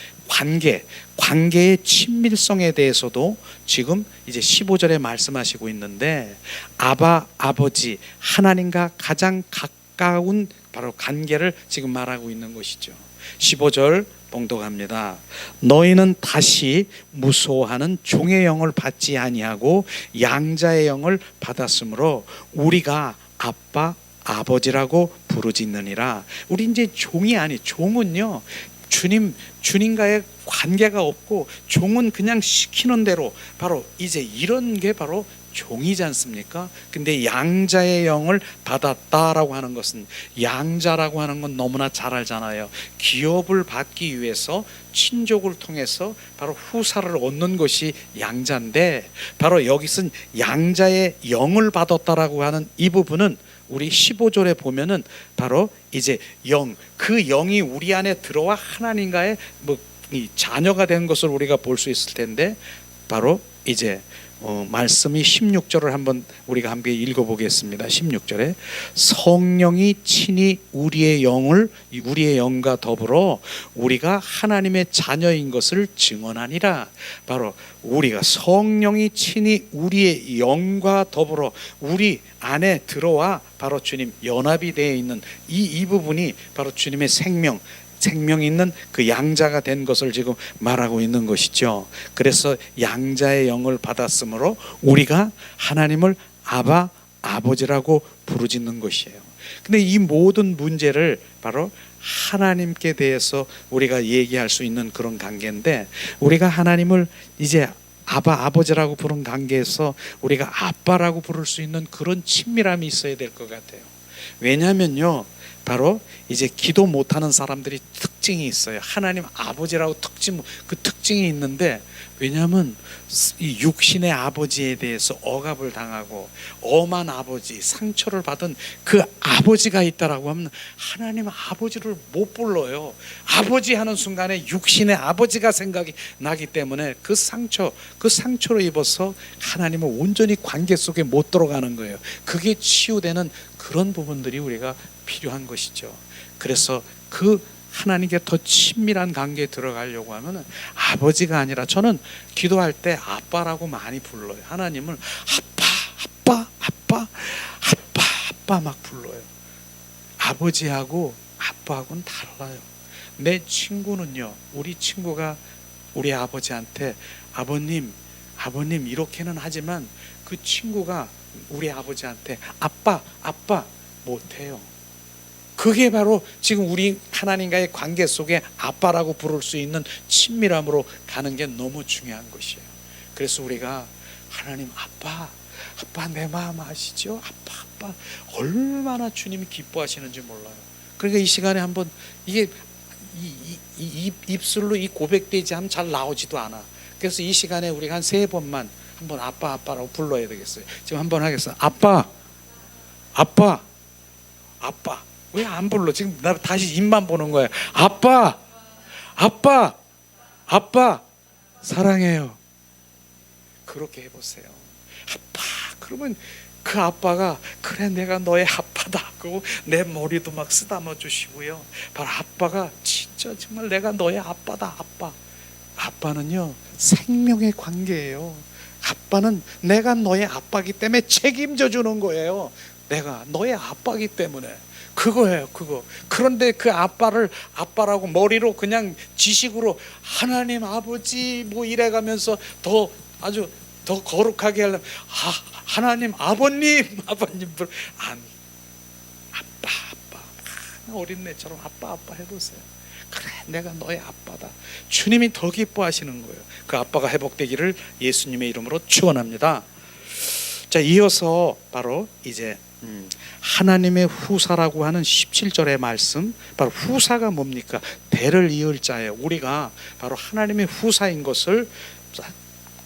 관계의 친밀성에 대해서도 지금 이제 15절에 말씀하시고 있는데, 아버지 하나님과 가장 가까운 바로 관계를 지금 말하고 있는 것이죠. 15절 봉독합니다. 너희는 다시 무서워하는 종의 영을 받지 아니하고 양자의 영을 받았으므로 우리가 아버지라고 부르짖느니라. 우리 이제 종은요 주님과의 관계가 없고 종은 그냥 시키는 대로, 바로 이제 이런 게 바로 종이지 않습니까? 근데 양자의 영을 받았다라고 하는 것은, 양자라고 하는 건 너무나 잘 알잖아요. 기업을 받기 위해서 친족을 통해서 바로 후사를 얻는 것이 양자인데, 바로 여기서는 양자의 영을 받았다라고 하는 이 부분은 우리 15절에 보면은 바로 이제 그 영이 우리 안에 들어와 하나님과의 이 자녀가 된 것을 우리가 볼 수 있을 텐데, 바로 이제 말씀이 16절을 한번 우리가 함께 읽어보겠습니다. 16절에 성령이 친히 우리의 영과 더불어 우리가 하나님의 자녀인 것을 증언하니라. 바로 우리가 성령이 친히 우리의 영과 더불어 우리 안에 들어와 바로 주님 연합이 되어 있는 이 부분이 바로 주님의 생명 있는 그 양자가 된 것을 지금 말하고 있는 것이죠. 그래서 양자의 영을 받았으므로 우리가 하나님을 아바 아버지라고 부르짖는 것이에요. 근데 이 모든 문제를 바로 하나님께 대해서 우리가 얘기할 수 있는 그런 관계인데, 우리가 하나님을 이제 아바 아버지라고 부른 관계에서 우리가 아빠라고 부를 수 있는 그런 친밀함이 있어야 될 것 같아요. 왜냐하면요, 바로 이제 기도 못하는 사람들이 특징이 있어요. 하나님 아버지라고 그 특징이 있는데, 왜냐하면 이 육신의 아버지에 대해서 억압을 당하고 엄한 아버지, 상처를 받은 그 아버지가 있다라고 하면 하나님 아버지를 못 불러요. 아버지 하는 순간에 육신의 아버지가 생각이 나기 때문에 그 상처로 입어서 하나님은 온전히 관계 속에 못 들어가는 거예요. 그게 치유되는 그런 부분들이 우리가 필요한 것이죠. 그래서 그 하나님께 더 친밀한 관계에 들어가려고 하면 아버지가 아니라, 저는 기도할 때 아빠라고 많이 불러요. 하나님을 아빠 막 불러요. 아버지하고 아빠하고는 달라요. 내 친구는요, 우리 친구가 우리 아버지한테 아버님 이렇게는 하지만 그 친구가 우리 아버지한테 아빠 못해요. 그게 바로 지금 우리 하나님과의 관계 속에 아빠라고 부를 수 있는 친밀함으로 가는 게 너무 중요한 것이에요. 그래서 우리가 하나님 아빠 내 마음 아시죠? 아빠 얼마나 주님이 기뻐하시는지 몰라요. 그러니까 이 시간에 한번 이게 입술로 이 고백되지 않으면 잘 나오지도 않아. 그래서 이 시간에 우리가 한 3번만 한번 아빠라고 불러야 되겠어요. 지금 한번 하겠어요. 아빠 왜 안 불러? 지금 나 다시 입만 보는 거야. 아빠 사랑해요. 그렇게 해보세요. 아빠, 그러면 그 아빠가 그래 내가 너의 아빠다. 그리고 내 머리도 막 쓰다듬어 주시고요. 바로 아빠가 진짜 정말 내가 너의 아빠다. 아빠는요 생명의 관계예요. 아빠는 내가 너의 아빠기 때문에 책임져 주는 거예요. 내가 너의 아빠기 때문에 그거예요. 그런데 그 아빠를 아빠라고 머리로 그냥 지식으로 하나님 아버지 뭐 이래가면서 더 아주 더 거룩하게 하려면 하나님 아버님 안, 아빠 어린애처럼 아빠 해보세요. 그래 내가 너의 아빠다. 주님이 더 기뻐하시는 거예요. 그 아빠가 회복되기를 예수님의 이름으로 축원합니다. 자, 이어서 바로 이제 하나님의 후사라고 하는 17절의 말씀, 바로 후사가 뭡니까? 대를 이을 자예요. 우리가 바로 하나님의 후사인 것을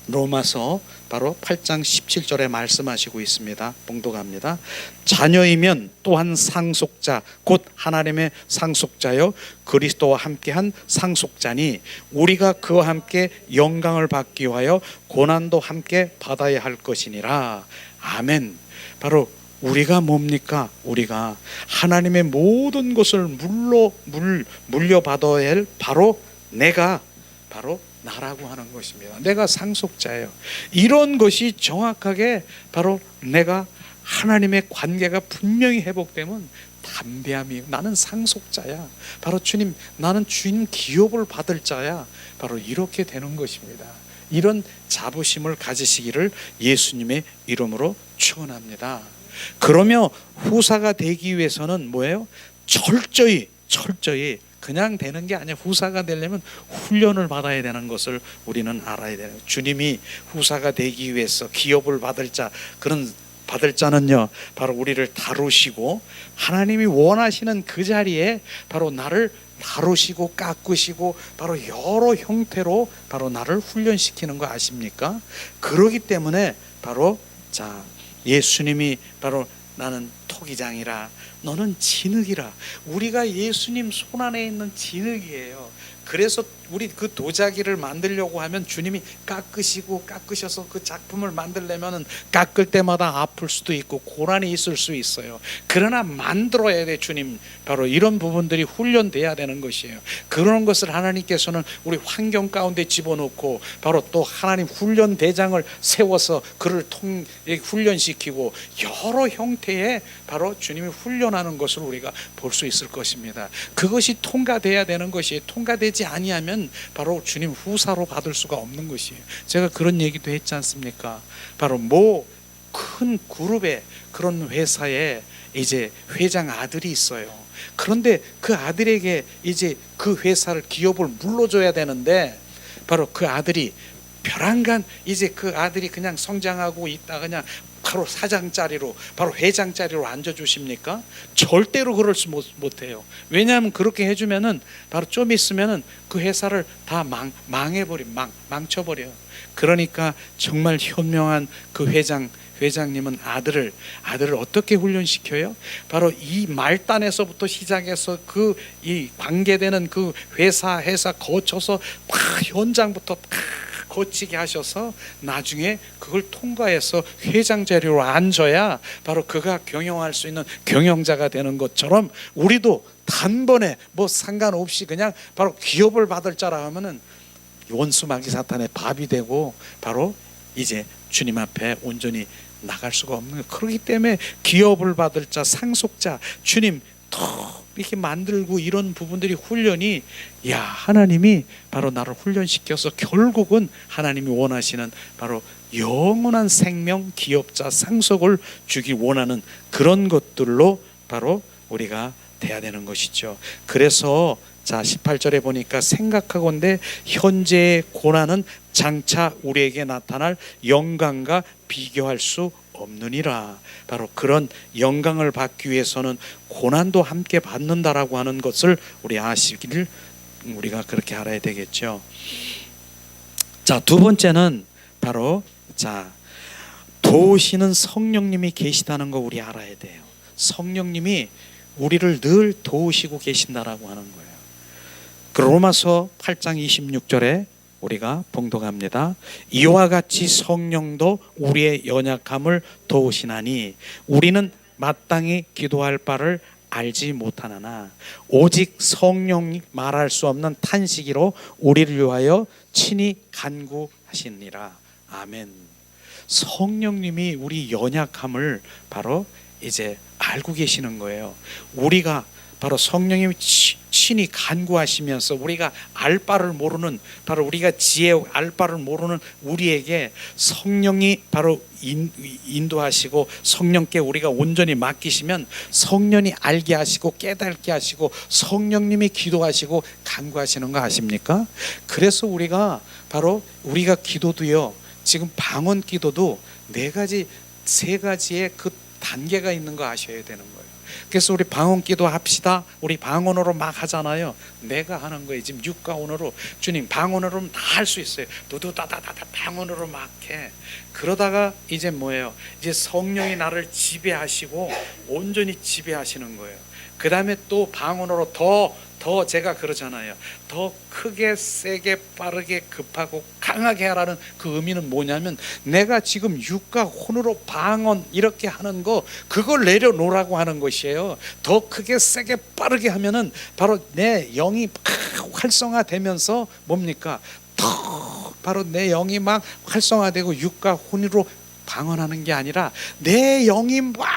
로마서 바로 8장 17절에 말씀하시고 있습니다. 봉독합니다. 자녀이면 또한 상속자 곧 하나님의 상속자여 그리스도와 함께한 상속자니 우리가 그와 함께 영광을 받기 위하여 고난도 함께 받아야 할 것이니라. 아멘. 바로 우리가 뭡니까? 우리가 하나님의 모든 것을 물려받아야 할 바로 나라고 하는 것입니다. 내가 상속자예요. 이런 것이 정확하게 바로 내가 하나님의 관계가 분명히 회복되면 담대함이, 나는 상속자야. 바로 주님, 나는 주님 기업을 받을 자야. 바로 이렇게 되는 것입니다. 이런 자부심을 가지시기를 예수님의 이름으로 축원합니다. 그러며 후사가 되기 위해서는 뭐예요? 철저히 그냥 되는 게 아니라 후사가 되려면 훈련을 받아야 되는 것을 우리는 알아야 돼요. 주님이 후사가 되기 위해서 기업을 받을 자는요 바로 우리를 다루시고 하나님이 원하시는 그 자리에 바로 나를 다루시고 깎으시고 바로 여러 형태로 바로 나를 훈련시키는 거 아십니까? 그러기 때문에 바로 예수님이 바로 나는 토기장이라 너는 진흙이라. 우리가 예수님 손안에 있는 진흙이에요. 그래서 우리 그 도자기를 만들려고 하면 주님이 깎으셔서 그 작품을 만들려면 깎을 때마다 아플 수도 있고 고난이 있을 수 있어요. 그러나 만들어야 돼. 주님 바로 이런 부분들이 훈련돼야 되는 것이에요. 그런 것을 하나님께서는 우리 환경 가운데 집어넣고 바로 또 하나님 훈련 대장을 세워서 그를 훈련시키고 여러 형태의 바로 주님이 훈련하는 것을 우리가 볼 수 있을 것입니다. 그것이 통과돼야 되는 것이에요. 통과되지 아니하면 바로 주님 후사로 받을 수가 없는 것이에요. 제가 그런 얘기도 했지 않습니까? 바로 큰 그룹의 그런 회사에 이제 회장 아들이 있어요. 그런데 그 아들에게 이제 그 회사를 기업을 물려줘야 되는데 바로 그 아들이 벼랑간 이제 그 아들이 그냥 성장하고 있다 그냥 바로 사장 자리로 바로 회장 자리로 앉아주십니까? 절대로 그럴 수 못해요. 왜냐하면 그렇게 해주면은 바로 좀 있으면은 그 회사를 다 망쳐버려요. 그러니까 정말 현명한 그 회장님은 아들을 어떻게 훈련시켜요? 바로 이 말단에서부터 시작해서 그 이 관계되는 그 회사 거쳐서 막 현장부터 거치게 하셔서 나중에 그걸 통과해서 회장 자리로 앉아야 바로 그가 경영할 수 있는 경영자가 되는 것처럼 우리도 단번에 뭐 상관없이 그냥 바로 기업을 받을 자라 하면은 원수 마귀 사탄의 밥이 되고 바로 이제 주님 앞에 온전히 나갈 수가 없는 거예요. 그렇기 때문에 기업을 받을 자, 상속자, 주님 더 이렇게 만들고 이런 부분들이 훈련이 하나님이 바로 나를 훈련시켜서 결국은 하나님이 원하시는 바로 영원한 생명, 기업자, 상속을 주기 원하는 그런 것들로 바로 우리가 돼야 되는 것이죠. 그래서 18절에 보니까 생각하건대 현재의 고난은 장차 우리에게 나타날 영광과 비교할 수 없느니라. 바로 그런 영광을 받기 위해서는 고난도 함께 받는다라고 하는 것을 우리 아시기를 우리가 그렇게 알아야 되겠죠. 두 번째는 바로 도우시는 성령님이 계시다는 거 우리 알아야 돼요. 성령님이 우리를 늘 도우시고 계신다라고 하는 거예요. 로마서 8장 26절에 우리가 봉독합니다. 이와 같이 성령도 우리의 연약함을 도우시나니 우리는 마땅히 기도할 바를 알지 못하나 오직 성령이 말할 수 없는 탄식으로 우리를 위하여 친히 간구하시니라. 아멘. 성령님이 우리 연약함을 바로 이제 알고 계시는 거예요. 우리가 바로 성령님이 친히 간구하시면서 우리가 알 바를 모르는 바로 우리가 지혜 알 바를 모르는 우리에게 성령이 바로 인도하시고 성령께 우리가 온전히 맡기시면 성령이 알게 하시고 깨닫게 하시고 성령님이 기도하시고 간구하시는 거 아십니까? 그래서 우리가 기도도요, 지금 방언 기도도 4가지 3가지의 그 단계가 있는 거 아셔야 되는 거예요. 그래서 우리 방언 기도 합시다. 우리 방언으로 막 하잖아요. 내가 하는 거예요. 지금 육가언어로 주님 방언으로 다 할 수 있어요. 두두다다다다 방언으로 막 해. 그러다가 이제 뭐예요? 이제 성령이 나를 지배하시고 온전히 지배하시는 거예요. 그 다음에 또 방언으로 더 제가 그러잖아요. 더 크게 세게 빠르게 급하고 강하게 하라는 그 의미는 뭐냐면 내가 지금 육과 혼으로 방언 이렇게 하는 거 그걸 내려놓으라고 하는 것이에요. 더 크게 세게 빠르게 하면은 바로 내 영이 활성화되면서 뭡니까? 더 바로 내 영이 막 활성화되고 육과 혼으로 방언하는 게 아니라 내 영이 막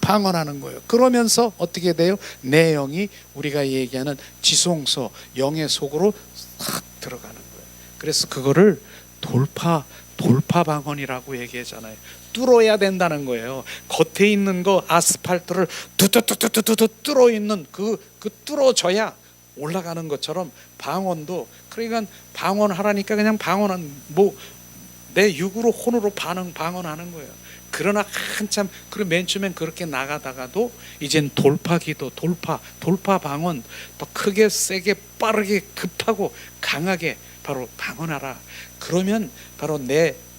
방언하는 거예요. 그러면서 어떻게 돼요? 내 영이 우리가 얘기하는 지성소 영의 속으로 싹 들어가는 거예요. 그래서 그거를 돌파 방언이라고 얘기하잖아요. 뚫어야 된다는 거예요. 겉에 있는 거 아스팔트를 두두두두두두 뚫어 있는 그 뚫어져야 올라가는 것처럼 방언도 그러니까 방언하라니까 그냥 방언한 내 육으로 혼으로 방언하는 거예요. 그러나 한참 맨 처음엔 그렇게 나가다가도 이젠 돌파기도 돌파 방언 더 크게 세게 빠르게 급하고 강하게 바로 방언하라. 그러면 바로 내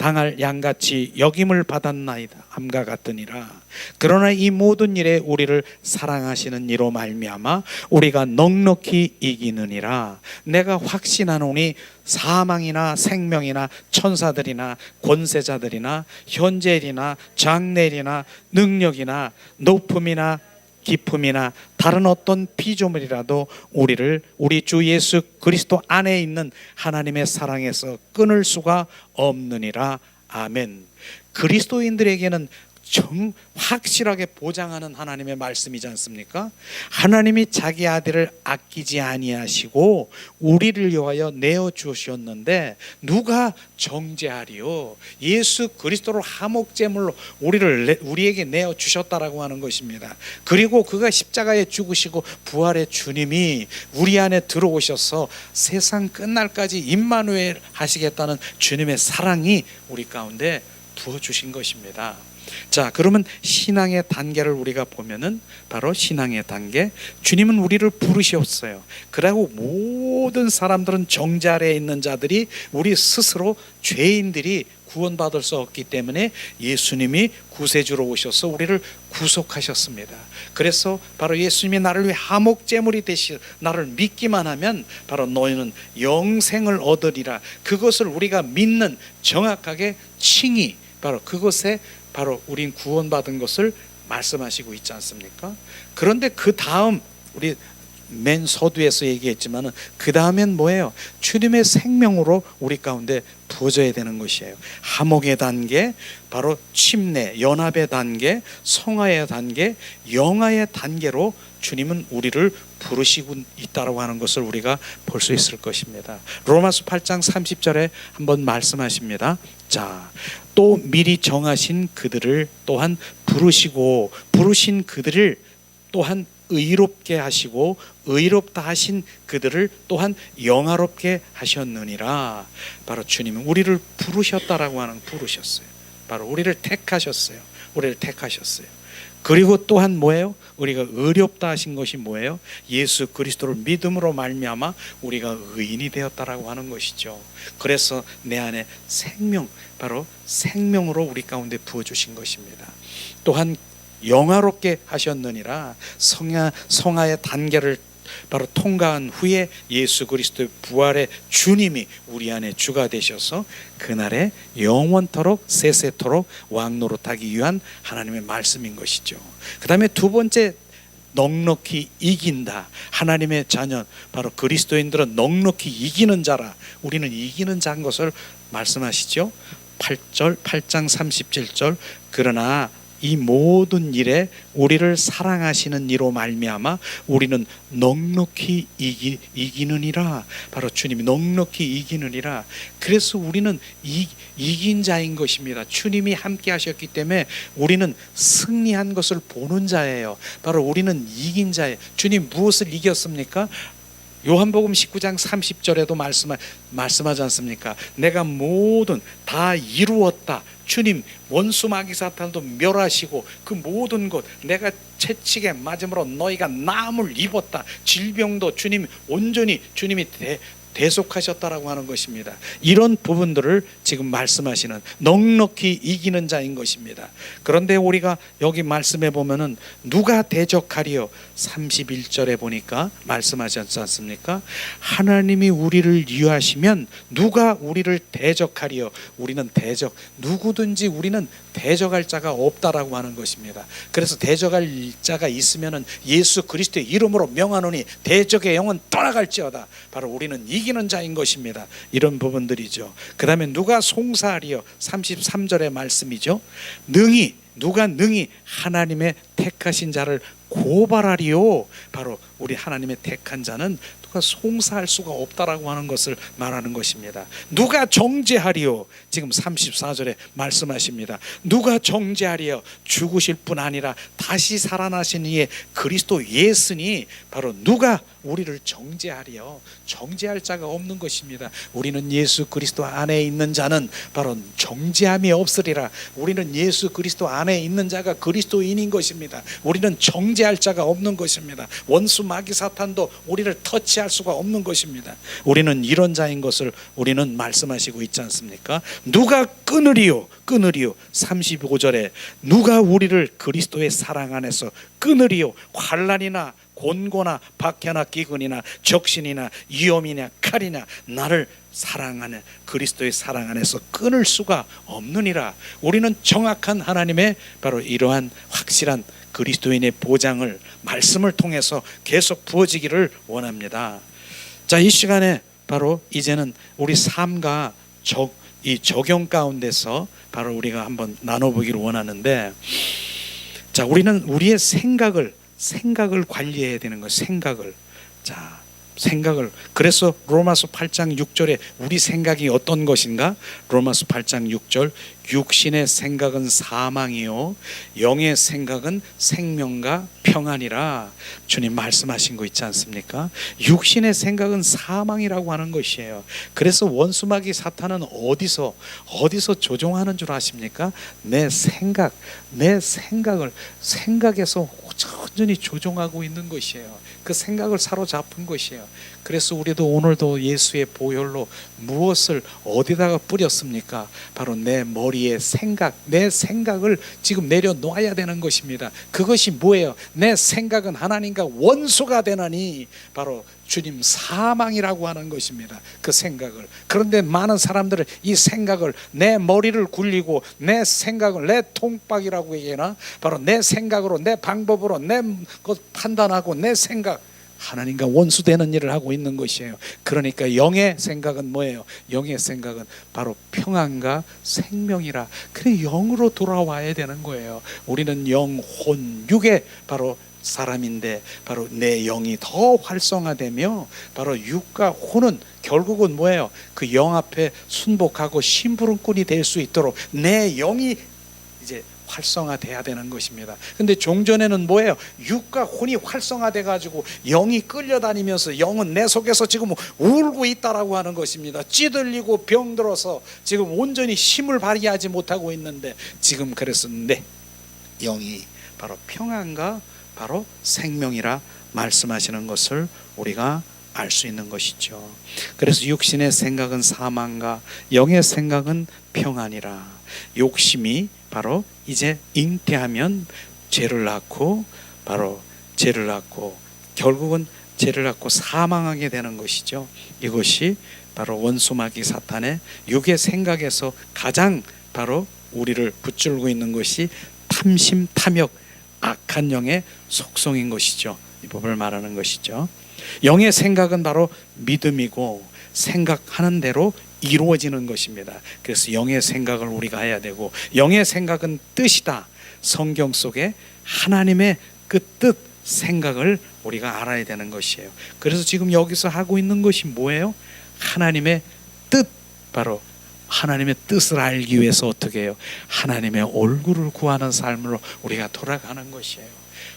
당할 양같이 여김을 받았나이다 함과 같으니라. 그러나 이 모든 일에 우리를 사랑하시는 이로 말미암아 우리가 넉넉히 이기느니라. 내가 확신하노니 사망이나 생명이나 천사들이나 권세자들이나 현재일이나 장래일이나 능력이나 높음이나 깊음이나 다른 어떤 피조물이라도 우리를 우리 주 예수 그리스도 안에 있는 하나님의 사랑에서 끊을 수가 없느니라. 아멘. 그리스도인들에게는 확실하게 보장하는 하나님의 말씀이지 않습니까? 하나님이 자기 아들을 아끼지 아니하시고 우리를 위하여 내어 주셨는데 누가 정죄하리요? 예수 그리스도를 화목제물로 우리에게 내어 주셨다라고 하는 것입니다. 그리고 그가 십자가에 죽으시고 부활의 주님이 우리 안에 들어오셔서 세상 끝날까지 임마누엘 하시겠다는 주님의 사랑이 우리 가운데 부어주신 것입니다. 자, 그러면 신앙의 단계를 우리가 보면은 바로 신앙의 단계, 주님은 우리를 부르셨어요. 그리고 모든 사람들은 정죄 아래에 있는 자들이 우리 스스로 죄인들이 구원받을 수 없기 때문에 예수님이 구세주로 오셔서 우리를 구속하셨습니다. 그래서 바로 예수님이 나를 위해 화목제물이 되시 나를 믿기만 하면 바로 너희는 영생을 얻으리라. 그것을 우리가 믿는 정확하게 칭의, 바로 그것에 바로 우린 구원받은 것을 말씀하시고 있지 않습니까? 그런데 그 다음 우리 맨 서두에서 얘기했지만은 그 다음엔 뭐예요? 주님의 생명으로 우리 가운데 부어져야 되는 것이에요. 화목의 단계, 바로 침례, 연합의 단계, 성화의 단계, 영화의 단계로 주님은 우리를 부르시고 있다고 하는 것을 우리가 볼 수 있을 것입니다. 로마서 8장 30절에 한번 말씀하십니다. 자, 또 미리 정하신 그들을 또한 부르시고 부르신 그들을 또한 의롭게 하시고 의롭다 하신 그들을 또한 영화롭게 하셨느니라. 바로 주님은 우리를 부르셨다라고 하는, 부르셨어요. 바로 우리를 택하셨어요. 우리를 택하셨어요. 그리고 또한 뭐예요? 우리가 의롭다 하신 것이 뭐예요? 예수 그리스도를 믿음으로 말미암아 우리가 의인이 되었다라고 하는 것이죠. 그래서 내 안에 생명, 바로 생명으로 우리 가운데 부어주신 것입니다. 또한 영화롭게 하셨느니라. 성화의 단계를 바로 통과한 후에 예수 그리스도의 부활의 주님이 우리 안에 주가 되셔서 그날에 영원토록 세세토록 왕노릇하기 위한 하나님의 말씀인 것이죠. 그 다음에 두 번째, 넉넉히 이긴다. 하나님의 자녀, 바로 그리스도인들은 넉넉히 이기는 자라. 우리는 이기는 자인 것을 말씀하시죠. 8장 37절, 그러나 이 모든 일에 우리를 사랑하시는 이로 말미암아 우리는 넉넉히 이기느니라. 바로 주님이 넉넉히 이기느니라. 그래서 우리는 이긴 자인 것입니다. 주님이 함께 하셨기 때문에 우리는 승리한 것을 보는 자예요. 바로 우리는 이긴 자예요. 주님 무엇을 이겼습니까? 요한복음 19장 30절에도 말씀하지 않습니까? 내가 모든 다 이루었다. 주님 원수 마귀 사탄도 멸하시고 그 모든 것 내가 채찍에 맞음으로 너희가 나음을 입었다. 질병도 주님 온전히 주님이 대속하셨다라고 하는 것입니다. 이런 부분들을 지금 말씀하시는 넉넉히 이기는 자인 것입니다. 그런데 우리가 여기 말씀해 보면은 누가 대적하리요? 31절에 보니까 말씀하지 않습니까? 하나님이 우리를 위하시면 누가 우리를 대적하리요? 우리는 누구든지 우리는 대적할 자가 없다라고 하는 것입니다. 그래서 대적할 자가 있으면은 예수 그리스도의 이름으로 명하노니 대적의 영은 떠나갈지어다. 바로 우리는 이기는 자인 것입니다. 이런 부분들이죠. 그 다음에 누가 송사하리요? 33절의 말씀이죠. 누가 능히 하나님의 택하신 자를 고발하리요? 바로 우리 하나님의 택한 자는 누가 송사할 수가 없다라고 하는 것을 말하는 것입니다. 누가 정죄하리요? 지금 34절에 말씀하십니다. 누가 정죄하리요? 죽으실 뿐 아니라 다시 살아나신 이의 그리스도 예수니 바로 누가 우리를 정죄하리요? 정죄할 자가 없는 것입니다. 우리는 예수 그리스도 안에 있는 자는 바로 정죄함이 없으리라. 우리는 예수 그리스도 안에 있는 자가 그리스도인인 것입니다. 우리는 정죄 통제할 자가 없는 것입니다. 원수 마귀 사탄도 우리를 터치할 수가 없는 것입니다. 우리는 이런 자인 것을 우리는 말씀하시고 있지 않습니까? 누가 끊으리요 35절에 누가 우리를 그리스도의 사랑 안에서 끊으리요? 환난이나 곤고나 박해나 기근이나 적신이나 위험이냐 칼이냐 나를 사랑하는 그리스도의 사랑 안에서 끊을 수가 없느니라. 우리는 정확한 하나님의 바로 이러한 확실한 그리스도인의 보장을 말씀을 통해서 계속 부어지기를 원합니다. 자, 이 시간에 바로 이제는 우리 삶과 이 적용 가운데서 바로 우리가 한번 나눠보기를 원하는데, 자, 우리는 우리의 생각을 관리해야 되는 거예요. 생각을. 그래서 로마서 8장 6절에 우리 생각이 어떤 것인가? 로마서 8장 6절 육신의 생각은 사망이요 영의 생각은 생명과 평안이라. 주님 말씀하신 거 있지 않습니까? 육신의 생각은 사망이라고 하는 것이에요. 그래서 원수마귀 사탄은 어디서 조종하는 줄 아십니까? 내 생각을 생각에서 천천히 조종하고 있는 것이에요. 그 생각을 사로잡은 것이에요. 그래서 우리도 오늘도 예수의 보혈로 무엇을 어디다가 뿌렸습니까? 바로 내 머리에 내 생각을 지금 내려놓아야 되는 것입니다. 그것이 뭐예요? 내 생각은 하나님과 원수가 되나니 바로 주님 사망이라고 하는 것입니다. 그 생각을. 그런데 많은 사람들은 이 생각을 내 머리를 굴리고 내 생각을 내 통박이라고 얘기하나? 바로 내 생각으로 내 방법으로 내 것 판단하고 내 생각 하나님과 원수되는 일을 하고 있는 것이에요. 그러니까 영의 생각은 뭐예요? 영의 생각은 바로 평안과 생명이라. 그래 영으로 돌아와야 되는 거예요. 우리는 영, 혼, 육의 바로 사람인데 바로 내 영이 더 활성화되며 바로 육과 혼은 결국은 뭐예요? 그 영 앞에 순복하고 심부름꾼이 될 수 있도록 내 영이 이제 활성화돼야 되는 것입니다. 근데 종전에는 뭐예요? 육과 혼이 활성화돼 가지고 영이 끌려다니면서 영은 내 속에서 지금 울고 있다라고 하는 것입니다. 찌들리고 병들어서 지금 온전히 힘을 발휘하지 못하고 있는데, 지금 그래서 내 영이 바로 평안과 바로 생명이라 말씀하시는 것을 우리가 알 수 있는 것이죠. 그래서 육신의 생각은 사망과 영의 생각은 평안이라. 욕심이 바로 이제 잉태하면 죄를 낳고 바로 죄를 낳고 결국은 죄를 낳고 사망하게 되는 것이죠. 이것이 바로 원수마귀 사탄의 육의 생각에서 가장 바로 우리를 붙들고 있는 것이 탐심, 탐욕, 악한 영의 속성인 것이죠. 이 법을 말하는 것이죠. 영의 생각은 바로 믿음이고 생각하는 대로 이루어지는 것입니다. 그래서 영의 생각을 우리가 해야 되고, 영의 생각은 뜻이다. 성경 속에 하나님의 그 뜻, 생각을 우리가 알아야 되는 것이에요. 그래서 지금 여기서 하고 있는 것이 뭐예요? 하나님의 뜻, 바로 하나님의 뜻을 알기 위해서 어떻게 해요? 하나님의 얼굴을 구하는 삶으로 우리가 돌아가는 것이에요.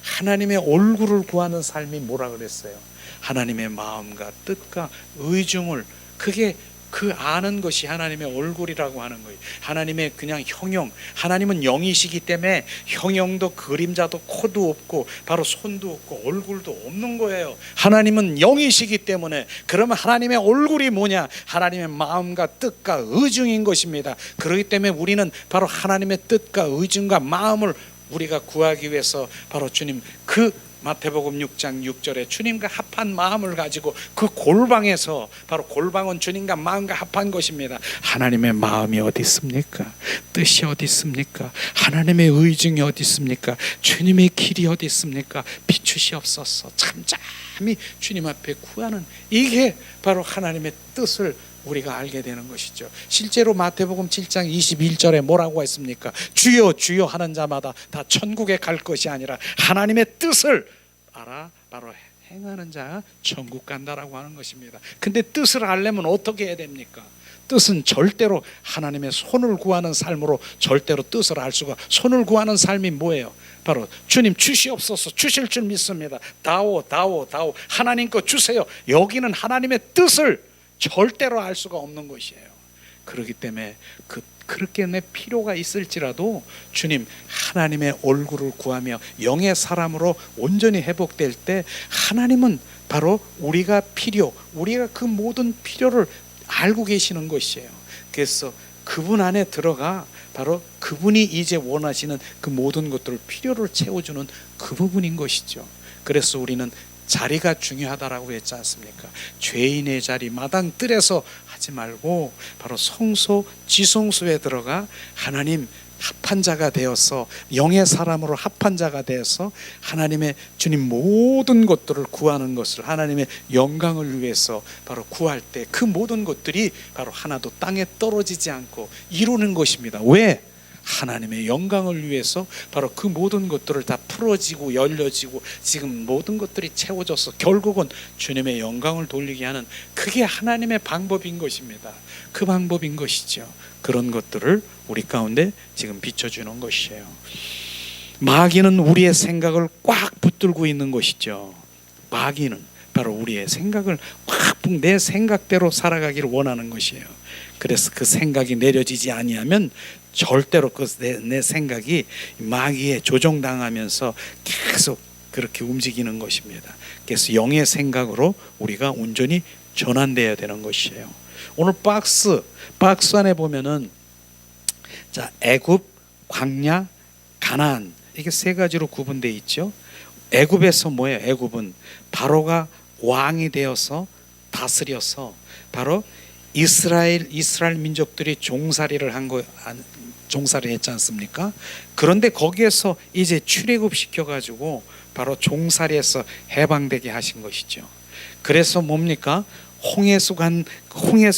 하나님의 얼굴을 구하는 삶이 뭐라 그랬어요? 하나님의 마음과 뜻과 의중을, 그게 그 아는 것이 하나님의 얼굴이라고 하는 거예요. 하나님의 그냥 형용, 하나님은 영이시기 때문에 형용도 그림자도 코도 없고 바로 손도 없고 얼굴도 없는 거예요. 하나님은 영이시기 때문에. 그러면 하나님의 얼굴이 뭐냐? 하나님의 마음과 뜻과 의중인 것입니다. 그렇기 때문에 우리는 바로 하나님의 뜻과 의중과 마음을 우리가 구하기 위해서 바로 주님 그 마태복음 6장 6절에 주님과 합한 마음을 가지고 그 골방에서, 바로 골방은 주님과 마음과 합한 것입니다. 하나님의 마음이 어디 있습니까? 뜻이 어디 있습니까? 하나님의 의중이 어디 있습니까? 주님의 길이 어디 있습니까? 비추시옵소서. 잠잠히 주님 앞에 구하는, 이게 바로 하나님의 뜻을 우리가 알게 되는 것이죠. 실제로 마태복음 7장 21절에 뭐라고 했습니까? 주여 주여 하는 자마다 다 천국에 갈 것이 아니라 하나님의 뜻을 알아 바로 행하는 자가 천국 간다라고 하는 것입니다. 근데 뜻을 알려면 어떻게 해야 됩니까? 뜻은 절대로 하나님의 손을 구하는 삶으로 절대로 뜻을 알 수가. 손을 구하는 삶이 뭐예요? 바로 주님 주시옵소서, 주실 줄 믿습니다. 다오 하나님 거 주세요. 여기는 하나님의 뜻을 절대로 알 수가 없는 것이에요. 그렇기 때문에 그렇게 내 필요가 있을지라도 주님 하나님의 얼굴을 구하며 영의 사람으로 온전히 회복될 때 하나님은 바로 우리가 그 모든 필요를 알고 계시는 것이에요. 그래서 그분 안에 들어가 바로 그분이 이제 원하시는 그 모든 것들을 필요를 채워주는 그 부분인 것이죠. 그래서 우리는 자리가 중요하다라고 했지 않습니까? 죄인의 자리 마당 뜰에서 하지 말고 바로 성소 지성소에 들어가 하나님 합한 자가 되어서 영의 사람으로 합한 자가 되어서 하나님의 주님 모든 것들을 구하는 것을 하나님의 영광을 위해서 바로 구할 때 그 모든 것들이 바로 하나도 땅에 떨어지지 않고 이루는 것입니다. 왜? 하나님의 영광을 위해서 바로 그 모든 것들을 다 풀어지고 열려지고 지금 모든 것들이 채워져서 결국은 주님의 영광을 돌리게 하는 그게 하나님의 방법인 것입니다. 그 방법인 것이죠. 그런 것들을 우리 가운데 지금 비춰주는 것이에요. 마귀는 우리의 생각을 꽉 붙들고 있는 것이죠. 마귀는 바로 우리의 생각을 꽉 내 생각대로 살아가기를 원하는 것이에요. 그래서 그 생각이 내려지지 아니하면 절대로 내 생각이 마귀에 조종당하면서 계속 그렇게 움직이는 것입니다. 그래서 영의 생각으로 우리가 온전히 전환되어야 되는 것이에요. 오늘 박스 안에 보면은 자, 애굽, 광야, 가나안 이게 세 가지로 구분되어 있죠. 애굽에서 뭐예요? 애굽은 바로가 왕이 되어서 다스려서 바로 이스라엘 민족들이 종살이를 했지 않습니까? 그런데 거기에서 이제 출애굽 시켜가지고 바로 종살이에서 해방되게 하신 것이죠. 그래서 뭡니까? 홍해수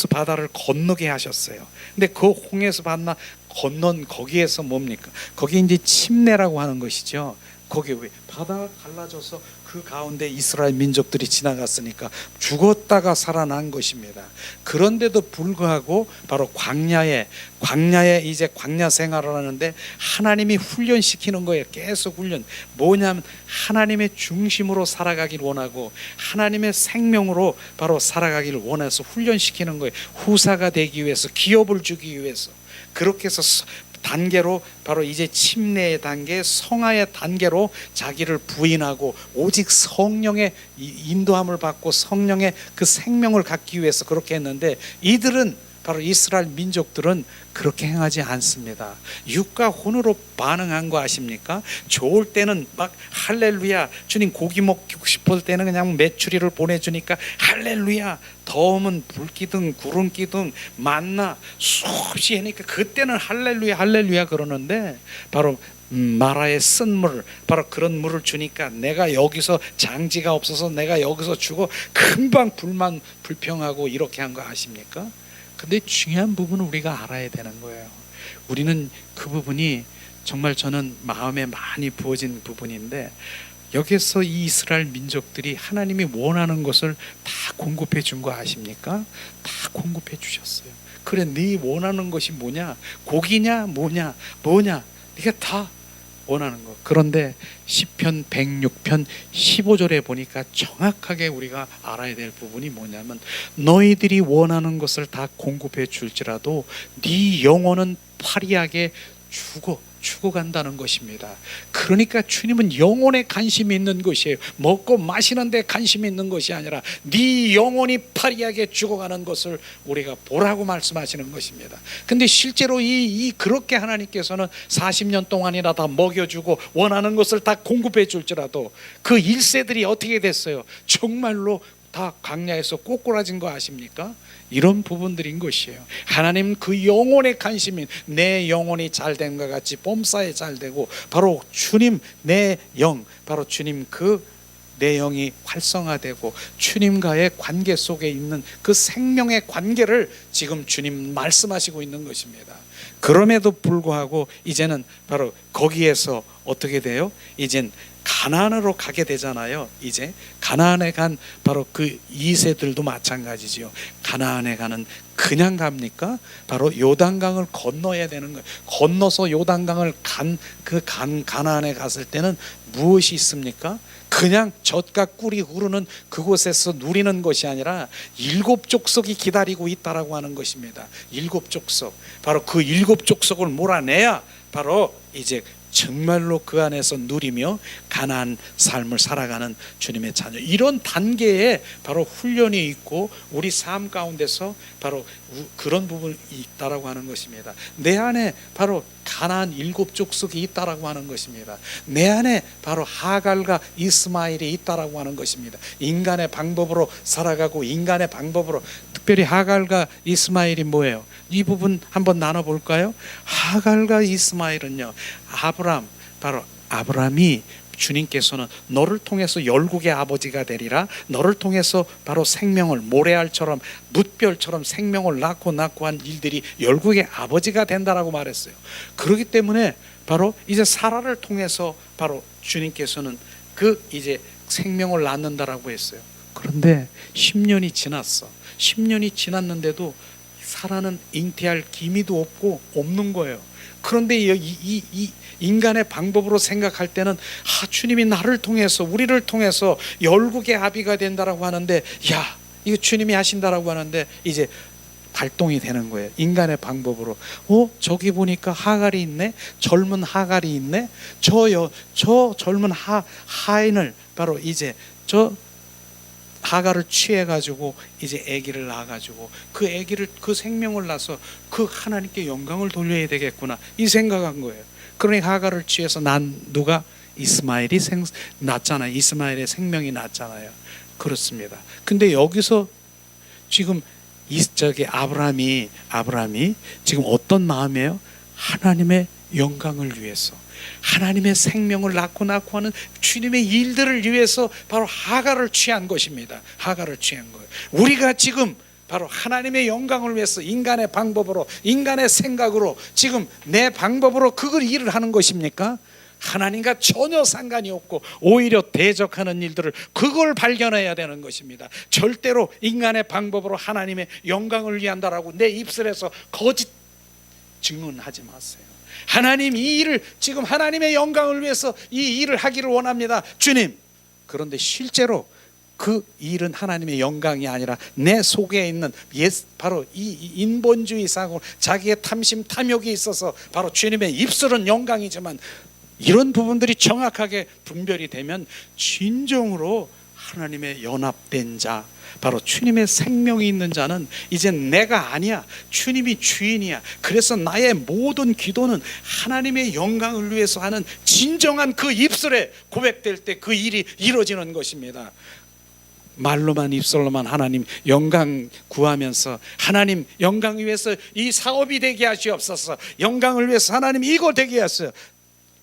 바다를 건너게 하셨어요. 근데 그 홍해수 바다 건넌 거기에서 뭡니까? 거기 이제 침례라고 하는 것이죠. 거기 왜 바다가 갈라져서 그 가운데 이스라엘 민족들이 지나갔으니까 죽었다가 살아난 것입니다. 그런데도 불구하고 바로 광야에 이제 광야 생활을 하는데 하나님이 훈련시키는 거예요. 계속 훈련. 뭐냐면 하나님의 중심으로 살아가길 원하고 하나님의 생명으로 바로 살아가기를 원해서 훈련시키는 거예요. 후사가 되기 위해서, 기업을 주기 위해서. 그렇게 해서 단계로 바로 이제 침례의 단계, 성화의 단계로 자기를 부인하고 오직 성령의 인도함을 받고 성령의 그 생명을 갖기 위해서 그렇게 했는데 이들은 바로 이스라엘 민족들은 그렇게 행하지 않습니다. 육과 혼으로 반응한 거 아십니까? 좋을 때는 막 할렐루야, 주님 고기 먹고 싶을 때는 그냥 메추리를 보내주니까 할렐루야, 더우면 불기둥 구름기둥 만나 수없이 하니까 그때는 할렐루야 그러는데 바로 마라의 쓴물 바로 그런 물을 주니까 내가 여기서 장지가 없어서 내가 여기서 죽어 금방 불평하고 이렇게 한 거 아십니까? 근데 중요한 부분은 우리가 알아야 되는 거예요. 우리는 그 부분이 정말 저는 마음에 많이 부어진 부분인데 여기서 이 이스라엘 민족들이 하나님이 원하는 것을 다 공급해 준 거 아십니까? 다 공급해 주셨어요. 그래, 네 원하는 것이 뭐냐? 고기냐? 뭐냐? 네가 다 원하는 거. 그런데 시편 106편 15절에 보니까 정확하게 우리가 알아야 될 부분이 뭐냐면 너희들이 원하는 것을 다 공급해 줄지라도 네 영혼은 파리하게 죽어간다는 것입니다. 그러니까 주님은 영혼에 관심이 있는 것이에요. 먹고 마시는 데 관심이 있는 것이 아니라 네 영혼이 파리하게 죽어가는 것을 우리가 보라고 말씀하시는 것입니다. 근데 실제로 그렇게 하나님께서는 40년 동안이나 다 먹여주고 원하는 것을 다 공급해 줄지라도 그 1세들이 어떻게 됐어요? 정말로 다 광야에서 꼬꾸라진 거 아십니까? 이런 부분들인 것이에요. 하나님 그 영혼의 관심인 내 영혼이 잘된 것 같이 봄사에 잘되고 바로 주님 내 영, 바로 주님 내 영이 활성화되고 주님과의 관계 속에 있는 그 생명의 관계를 지금 주님 말씀하시고 있는 것입니다. 그럼에도 불구하고 이제는 바로 거기에서 어떻게 돼요? 이젠 가나안으로 가게 되잖아요. 이제 가나안에 간 바로 그 2세들도 마찬가지지요. 가나안에 가는 그냥 갑니까? 바로 요단강을 건너야 되는 거예요. 건너서 요단강을 가나안에 갔을 때는 무엇이 있습니까? 그냥 젖과 꿀이 흐르는 그곳에서 누리는 것이 아니라 7족속이 기다리고 있다라고 하는 것입니다. 7족속, 바로 그 7족속을 몰아내야 바로 이제 정말로 그 안에서 누리며 가나안 삶을 살아가는 주님의 자녀, 이런 단계에 바로 훈련이 있고 우리 삶 가운데서 바로 그런 부분이 있다라고 하는 것입니다. 내 안에 바로 가나안 7족속이 있다라고 하는 것입니다. 내 안에 바로 하갈과 이스마엘이 있다라고 하는 것입니다. 인간의 방법으로 살아가고 인간의 방법으로, 특별히 하갈과 이스마엘이 뭐예요? 이 부분 한번 나눠볼까요? 하갈과 이스마엘은요, 바로 아브라함이 주님께서는 너를 통해서 열국의 아버지가 되리라, 너를 통해서 바로 생명을, 모래알처럼 뭇별처럼 생명을 낳고 한 일들이 열국의 아버지가 된다라고 말했어요. 그렇기 때문에 바로 이제 사라를 통해서 바로 주님께서는 그 이제 생명을 낳는다라고 했어요. 그런데 10년이 지났어. 10년이 지났는데도 사라는 잉태할 기미도 없는 거예요. 그런데 이 인간의 방법으로 생각할 때는 주님이 나를 통해서, 우리를 통해서 열국의 아비가 된다라고 하는데, 야, 이거 주님이 하신다라고 하는데 이제 발동이 되는 거예요. 인간의 방법으로. 저기 보니까 하갈이 있네, 젊은 하갈이 있네, 저 젊은 하인을 바로 이제 저 하갈을 취해가지고 이제 아기를 낳아가지고 그 아기를, 그 생명을 낳아서 그 하나님께 영광을 돌려야 되겠구나, 이 생각한 거예요. 그러니 하갈을 취해서 난 누가? 이스마엘이 낳잖아요. 이스마엘의 생명이 낳잖아요. 그렇습니다. 근데 여기서 지금 아브라함이 지금 어떤 마음이에요? 하나님의 영광을 위해서, 하나님의 생명을 낳고 하는 주님의 일들을 위해서 바로 하갈을 취한 것입니다. 하갈을 취한 거예요. 우리가 지금 바로 하나님의 영광을 위해서 인간의 방법으로, 인간의 생각으로, 지금 내 방법으로 그걸 일을 하는 것입니까? 하나님과 전혀 상관이 없고 오히려 대적하는 일들을, 그걸 발견해야 되는 것입니다. 절대로 인간의 방법으로 하나님의 영광을 위한다라고 내 입술에서 거짓 증언하지 마세요. 하나님, 이 일을 지금 하나님의 영광을 위해서 이 일을 하기를 원합니다, 주님. 그런데 실제로 그 일은 하나님의 영광이 아니라 내 속에 있는 바로 이 인본주의 사고, 자기의 탐심 탐욕이 있어서 바로 주님의 입술은 영광이지만 이런 부분들이 정확하게 분별이 되면 진정으로 하나님의 연합된 자, 바로 주님의 생명이 있는 자는 이제 내가 아니야, 주님이 주인이야. 그래서 나의 모든 기도는 하나님의 영광을 위해서 하는 진정한 그 입술에 고백될 때 그 일이 이루어지는 것입니다. 말로만, 입술로만 하나님 영광 구하면서, 하나님 영광 위해서 이 사업이 되게 하시옵소서, 영광을 위해서 하나님 이거 되게 하소서,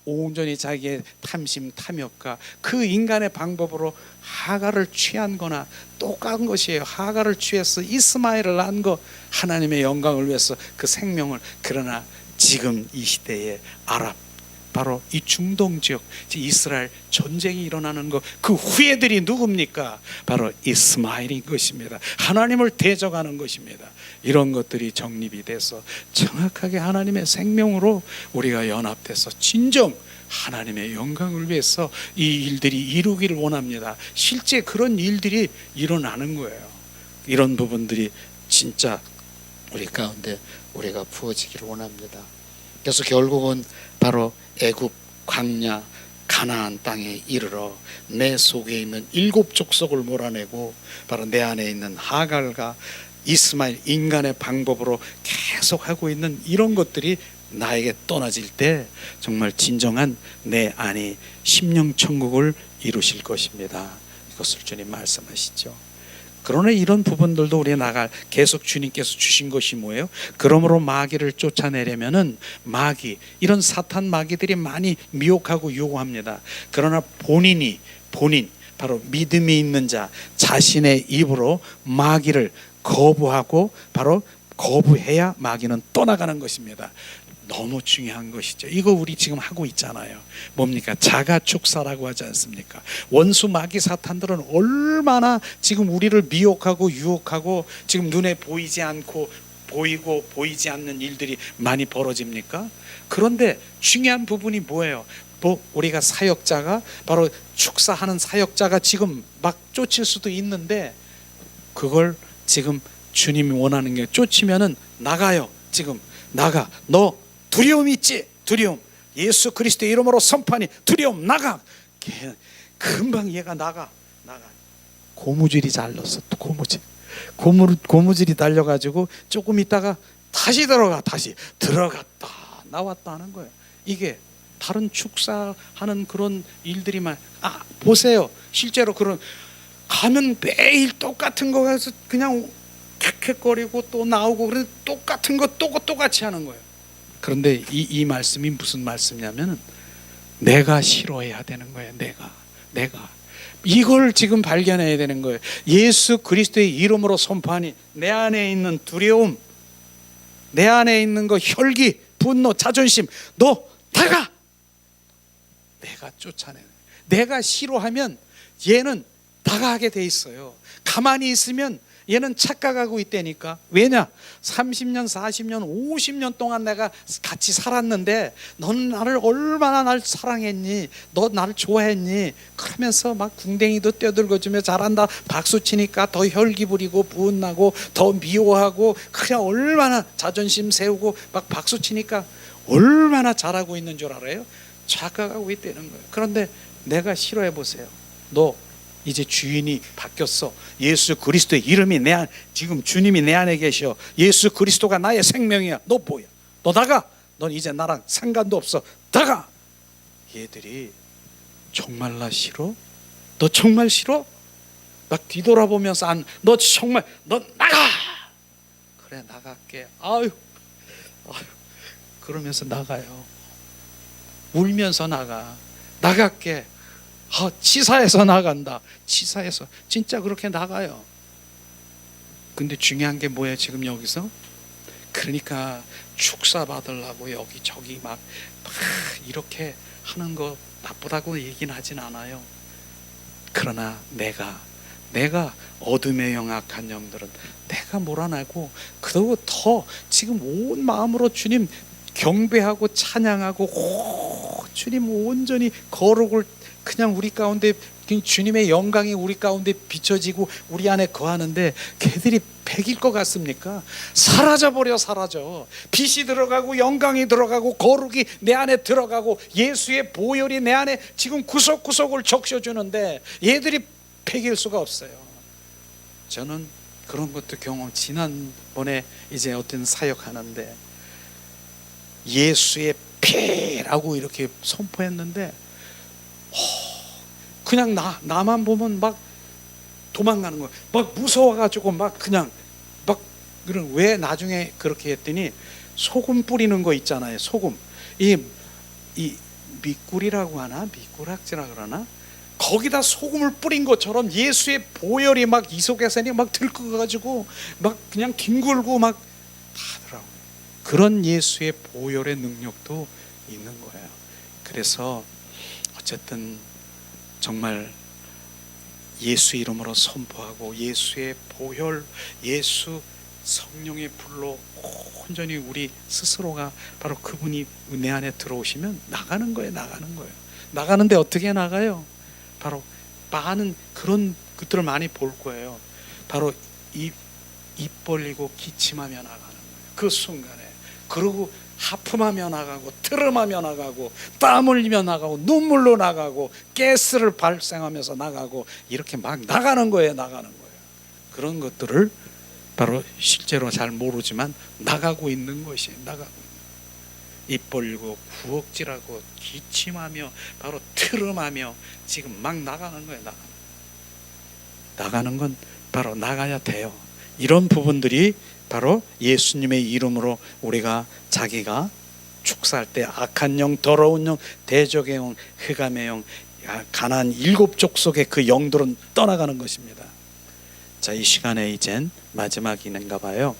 온전히 자기의 탐심 탐욕과 그 인간의 방법으로 하갈을 취한 거나 똑같은 것이에요. 하갈을 취해서 이스마엘을 낳은 거, 하나님의 영광을 위해서 그 생명을. 그러나 지금 이 시대에 바로 이 중동 지역, 이스라엘 전쟁이 일어나는 거, 그 후예들이 누굽니까? 바로 이스마엘인 것입니다. 하나님을 대적하는 것입니다. 이런 것들이 정립이 돼서 정확하게 하나님의 생명으로 우리가 연합돼서 진정 하나님의 영광을 위해서 이 일들이 이루기를 원합니다. 실제 그런 일들이 일어나는 거예요. 이런 부분들이 진짜 우리 가운데 우리가 부어지기를 원합니다. 그래서 결국은 바로 애굽 광야 가나안 땅에 이르러 내 속에 있는 7족속을 몰아내고 바로 내 안에 있는 하갈과 이스마엘, 인간의 방법으로 계속 하고 있는 이런 것들이 나에게 떠나질 때 정말 진정한 내 안이 심령천국을 이루실 것입니다. 이것을 주님 말씀하시죠. 그러나 이런 부분들도 우리 계속 주님께서 주신 것이 뭐예요? 그러므로 마귀를 쫓아내려면은 이런 사탄 마귀들이 많이 미혹하고 유혹합니다. 그러나 본인 바로 믿음이 있는 자 자신의 입으로 마귀를 거부하고 바로 거부해야 마귀는 떠나가는 것입니다. 너무 중요한 것이죠. 이거 우리 지금 하고 있잖아요. 뭡니까? 자가축사라고 하지 않습니까? 원수 마귀 사탄들은 얼마나 지금 우리를 미혹하고 유혹하고 지금 눈에 보이지 않고 보이고 보이지 않는 일들이 많이 벌어집니까? 그런데 중요한 부분이 뭐예요? 우리가 사역자가 바로 축사하는 사역자가 지금 막 쫓을 수도 있는데 그걸 지금 주님이 원하는 게 쫓으면은 나가요. 지금 나가. 너 두려움 있지? 두려움. 예수 그리스도의 이름으로 선포하니 두려움 나가. 금방 얘가 나가. 고무줄이 잘렸어. 또 고무줄이 달려가지고 조금 있다가 다시 들어갔다 나왔다 하는 거예요. 이게 다른 축사하는 그런 일들이만 보세요. 실제로 그런 가면 매일 똑같은 거 가서 그냥 캑캑거리고 또 나오고 그래 똑같은 거 똑같이 하는 거예요. 그런데 이 말씀이 무슨 말씀이냐면은 내가 싫어해야 되는 거예요. 내가 이걸 지금 발견해야 되는 거예요. 예수 그리스도의 이름으로 선포하니 내 안에 있는 두려움, 내 안에 있는 거 혈기, 분노, 자존심 너 나가. 내가 쫓아내. 내가 싫어하면 얘는 나가게 돼 있어요. 가만히 있으면 얘는 착각하고 있다니까. 왜냐? 30년, 40년, 50년 동안 내가 같이 살았는데 너는 나를 얼마나 날 사랑했니? 너 나를 좋아했니? 그러면서 막 궁뎅이도 떼들고주며 잘한다 박수 치니까 더 혈기 부리고 분나고 더 미워하고 그냥 얼마나 자존심 세우고 막 박수 치니까 얼마나 잘하고 있는 줄 알아요? 착각하고 있다는 거예요. 그런데 내가 싫어해 보세요. 너 이제 주인이 바뀌었어. 예수 그리스도의 이름이 지금 주님이 내 안에 계셔. 예수 그리스도가 나의 생명이야. 너 뭐야? 너 나가. 넌 이제 나랑 상관도 없어. 나가. 얘들이 정말 나 싫어? 너 정말 싫어? 막 뒤돌아보면서 너 정말 너 나가. 그래 나갈게. 아유 그러면서 나가요. 울면서 나갈게. 치사해서 나간다. 치사해서 진짜 그렇게 나가요. 근데 중요한 게 뭐예요? 지금 여기서 그러니까 축사 받으려고 여기저기 막 이렇게 하는 거 나쁘다고 얘기는 하진 않아요. 그러나 내가 어둠의 영악한 영들은 내가 몰아내고 그리고 더 지금 온 마음으로 주님 경배하고 찬양하고 주님 온전히 거룩을 그냥 우리 가운데 주님의 영광이 우리 가운데 비춰지고 우리 안에 거하는데 걔들이 백일 것 같습니까? 사라져. 빛이 들어가고 영광이 들어가고 거룩이 내 안에 들어가고 예수의 보혈이 내 안에 지금 구석구석을 적셔주는데 얘들이 백일 수가 없어요. 저는 그런 것도 지난번에 이제 어떤 사역하는데 예수의 피라고 이렇게 선포했는데 그냥 나만 보면 막 도망가는 거야. 막 무서워가지고 막 그냥 막 그런. 왜 나중에 그렇게 했더니 소금 뿌리는 거 있잖아요. 소금 이 미꾸리라고 하나 미꾸락지라 그러나 거기다 소금을 뿌린 것처럼 예수의 보혈이 막 이 속에서 막 들끓어가지고 막 그냥 뒹굴고 막 하더라고요. 그런 예수의 보혈의 능력도 있는 거예요. 그래서 어쨌든 정말 예수 이름으로 선포하고 예수의 보혈, 예수 성령의 불로 온전히 우리 스스로가 바로 그분이 내 안에 들어오시면 나가는 거예요. 나가는데 어떻게 나가요? 바로 많은 그런 것들을 많이 볼 거예요. 바로 입 벌리고 기침하며 나가는 거예요. 그 순간에. 그리고 하품하며 나가고 트름하며 나가고 땀 흘리며 나가고 눈물로 나가고 가스를 발생하면서 나가고 이렇게 막 나가는 거예요. 그런 것들을 바로 실제로 잘 모르지만 나가고 있는 것이 입 벌리고 구역질하고 기침하며 바로 트름하며 지금 막 나가는 거예요. 나가는 건 바로 나가야 돼요. 이런 부분들이 바로 예수님의 이름으로 우리가 자기가 축사할 때 악한 영, 더러운 영, 대적의 영, 흑암의 영, 가나안 7족 속의 그 영들은 떠나가는 것입니다. 자, 이 시간에 이젠 마지막인가 봐요.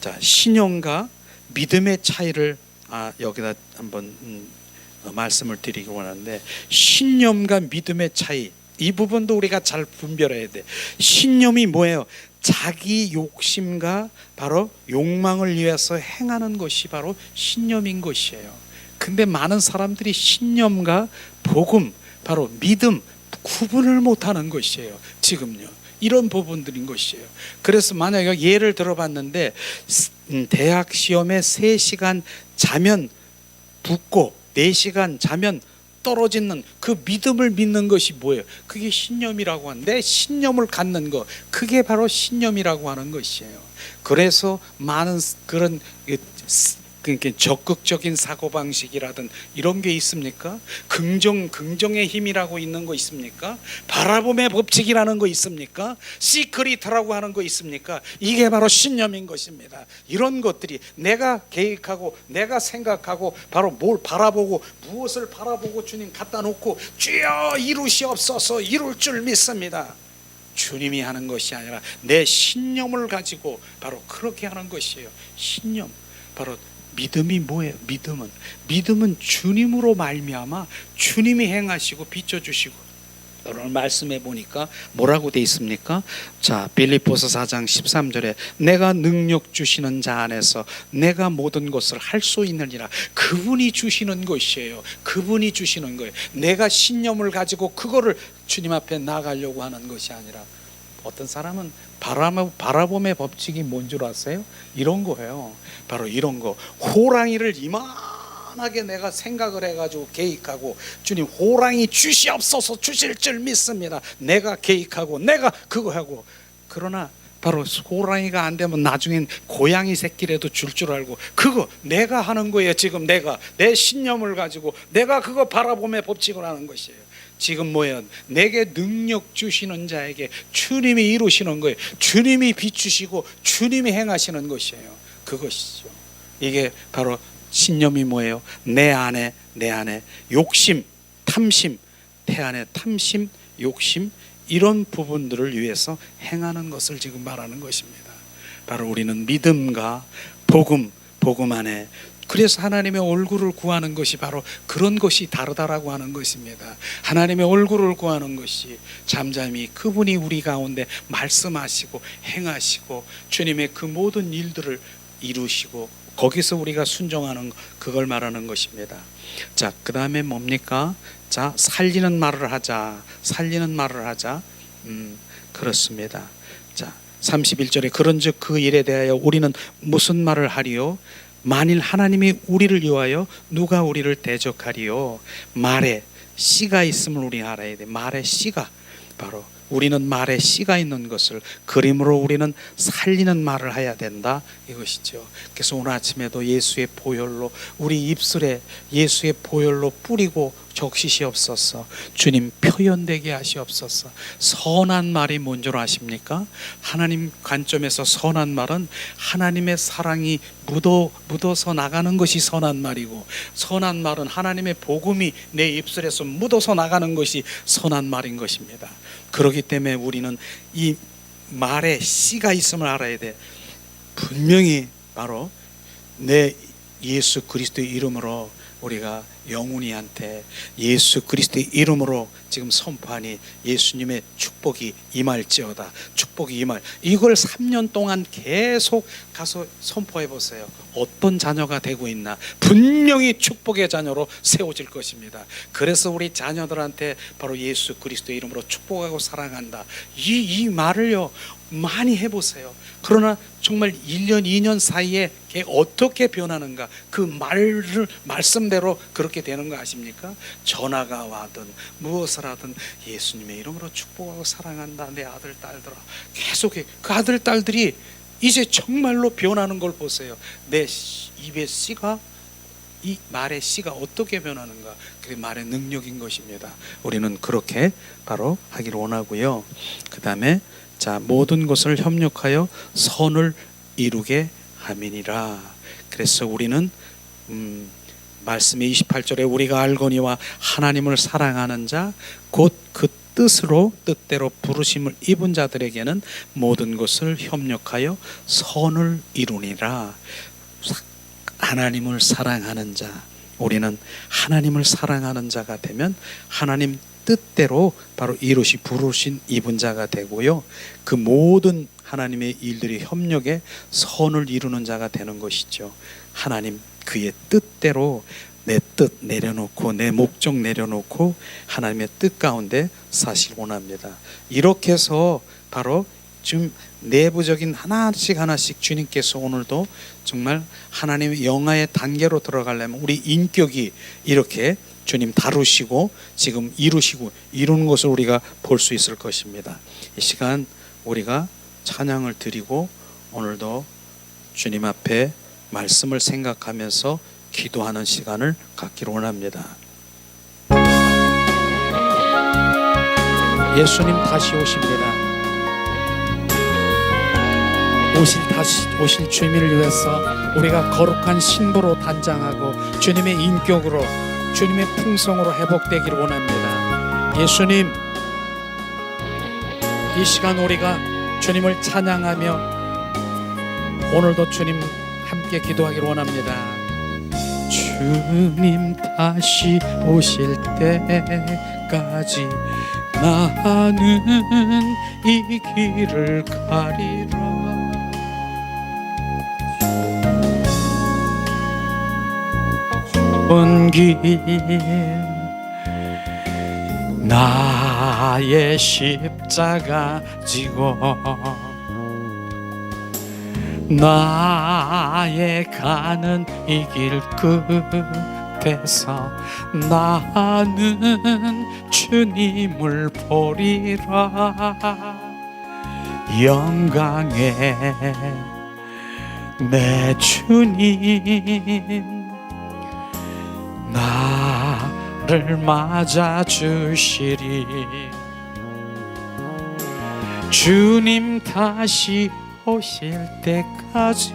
자, 신령과 믿음의 차이를 여기다 한번 말씀을 드리기 원하는데, 신념과 믿음의 차이, 이 부분도 우리가 잘 분별해야 돼. 신념이 뭐예요? 자기 욕심과 바로 욕망을 위해서 행하는 것이 바로 신념인 것이에요. 근데 많은 사람들이 신념과 복음, 바로 믿음 구분을 못하는 것이에요. 지금요. 이런 부분들인 것이에요. 그래서 만약에 예를 들어봤는데 대학 시험에 3시간 자면 붙고 4시간 자면 떨어지는 그 믿음을 믿는 것이 뭐예요? 그게 신념이라고 하는데, 내 신념을 갖는 것, 그게 바로 신념이라고 하는 것이에요. 그래서 많은 그런 적극적인 사고방식이라든 이런 게 있습니까? 긍정의 힘이라고 있는 거 있습니까? 바라봄의 법칙이라는 거 있습니까? 시크릿이라고 하는 거 있습니까? 이게 바로 신념인 것입니다. 이런 것들이 내가 계획하고 내가 생각하고 바로 뭘 바라보고 무엇을 바라보고 주님 갖다 놓고 주여 이루시옵소서 이룰 줄 믿습니다. 주님이 하는 것이 아니라 내 신념을 가지고 바로 그렇게 하는 것이에요. 신념. 바로 믿음이 뭐예요? 믿음은 주님으로 말미암아 주님이 행하시고 비춰주시고, 오늘 말씀해 보니까 뭐라고 돼 있습니까? 자, 빌립보서 4장 13절에 내가 능력 주시는 자 안에서 내가 모든 것을 할 수 있느니라. 그분이 주시는 것이에요. 그분이 주시는 거예요. 내가 신념을 가지고 그거를 주님 앞에 나가려고 하는 것이 아니라, 어떤 사람은 바라봄의 법칙이 뭔 줄 아세요? 이런 거예요. 바로 이런 거. 호랑이를 이만하게 내가 생각을 해가지고 계획하고, 주님 호랑이 주시옵소서 주실 줄 믿습니다. 내가 계획하고 내가 그거 하고, 그러나 바로 호랑이가 안 되면 나중엔 고양이 새끼라도 줄 줄 알고, 그거 내가 하는 거예요. 지금 내가 내 신념을 가지고 내가 그거 바라봄의 법칙을 하는 것이에요. 지금 뭐예요? 내게 능력 주시는 자에게 주님이 이루시는 거예요. 주님이 비추시고 주님이 행하시는 것이에요. 그것이죠. 이게 바로 신념이 뭐예요? 내 안에 욕심, 탐심, 태 안에 탐심, 욕심, 이런 부분들을 위해서 행하는 것을 지금 말하는 것입니다. 바로 우리는 믿음과 복음 안에, 그래서 하나님의 얼굴을 구하는 것이 바로 그런 것이 다르다라고 하는 것입니다. 하나님의 얼굴을 구하는 것이 잠잠히 그분이 우리 가운데 말씀하시고 행하시고 주님의 그 모든 일들을 이루시고 거기서 우리가 순종하는, 그걸 말하는 것입니다. 자, 그 다음에 뭡니까? 자, 살리는 말을 하자. 그렇습니다. 자, 31절에 그런즉 그 일에 대하여 우리는 무슨 말을 하리요? 만일 하나님이 우리를 위하여 누가 우리를 대적하리요? 말에 씨가 있음을 우리 알아야 돼. 말에 씨가, 바로 우리는 말에 씨가 있는 것을 그림으로 우리는 살리는 말을 해야 된다, 이것이죠. 그래서 오늘 아침에도 예수의 보혈로 우리 입술에 예수의 보혈로 뿌리고 적시시옵소서. 주님 표현되게 하시옵소서. 선한 말이 뭔 줄 아십니까? 하나님 관점에서 선한 말은 하나님의 사랑이 묻어서 나가는 것이 선한 말이고, 선한 말은 하나님의 복음이 내 입술에서 묻어서 나가는 것이 선한 말인 것입니다. 그렇기 때문에 우리는 이 말에 씨가 있음을 알아야 돼. 분명히 바로 내 예수 그리스도의 이름으로 우리가 영훈이한테 예수 그리스도의 이름으로 지금 선포하니 예수님의 축복이 임할지어다. 축복이 임할. 이걸 3년 동안 계속 가서 선포해 보세요. 어떤 자녀가 되고 있나? 분명히 축복의 자녀로 세워질 것입니다. 그래서 우리 자녀들한테 바로 예수 그리스도의 이름으로 축복하고 사랑한다, 이 말을요 많이 해보세요. 그러나 정말 1년 2년 사이에 걔 어떻게 변하는가, 그 말씀대로 그렇게 되는 거 아십니까? 전화가 와든 무엇을 하든 예수님의 이름으로 축복하고 사랑한다 내 아들 딸들아, 계속해. 그 아들 딸들이 이제 정말로 변하는 걸 보세요. 내 입의 씨가, 이 말의 씨가 어떻게 변하는가, 그게 말의 능력인 것입니다. 우리는 그렇게 바로 하기를 원하고요. 그 다음에 자, 모든 것을 협력하여 선을 이루게 함이니라. 그래서 우리는 말씀의 28절에 우리가 알거니와 하나님을 사랑하는 자 곧 그 뜻대로 부르심을 입은 자들에게는 모든 것을 협력하여 선을 이루니라. 하나님을 사랑하는 자, 우리는 하나님을 사랑하는 자가 되면 하나님 뜻대로 바로 이루시 부르신 입은 자가 되고요, 그 모든 하나님의 일들이 협력해 선을 이루는 자가 되는 것이죠. 하나님 그의 뜻대로 내 뜻 내려놓고 내 목적 내려놓고 하나님의 뜻 가운데 사실 원합니다. 이렇게 해서 바로 지금 내부적인 하나씩 주님께서 오늘도 정말 하나님의 영화의 단계로 들어가려면 우리 인격이 이렇게 주님 다루시고 지금 이루시고 이루는 것을 우리가 볼 수 있을 것입니다. 이 시간 우리가 찬양을 드리고 오늘도 주님 앞에 말씀을 생각하면서 기도하는 시간을 갖기를 원합니다. 예수님 다시 오십니다. 오실 주님을 위해서 우리가 거룩한 신부로 단장하고 주님의 인격으로 주님의 풍성으로 회복되기를 원합니다. 예수님, 이 시간 우리가 주님을 찬양하며 오늘도 주님 함께 기도하기를 원합니다. 주님 다시 오실 때까지 나는 이 길을 가리라. 온 길 나의 십자가 지고 나의 가는 이 길 끝에서 나는 주님을 보리라. 영광의 내 주님 나를 맞아 주시리. 주님 다시 오실 때까지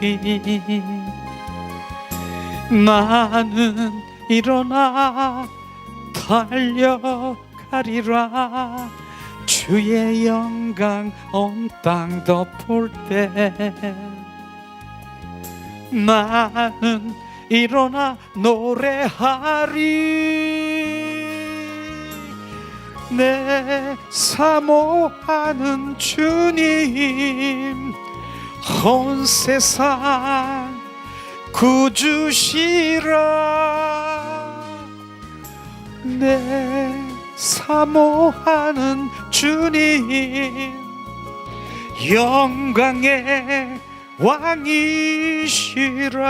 나는 일어나 달려가리라. 주의 영광 온 땅 덮을 때 나는 일어나 노래하리. 내 사모하는 주님 온 세상 구주시라. 내 사모하는 주님 영광의 왕이시라.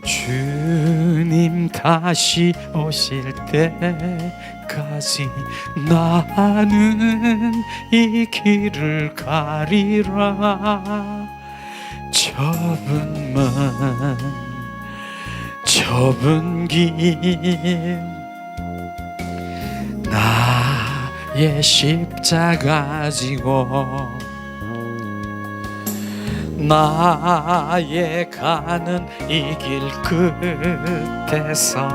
주님 다시 오실 때까지 나는 이 길을 가리라. 좁은 길 나의 십자가 지고 나의 가는 이 길 끝에서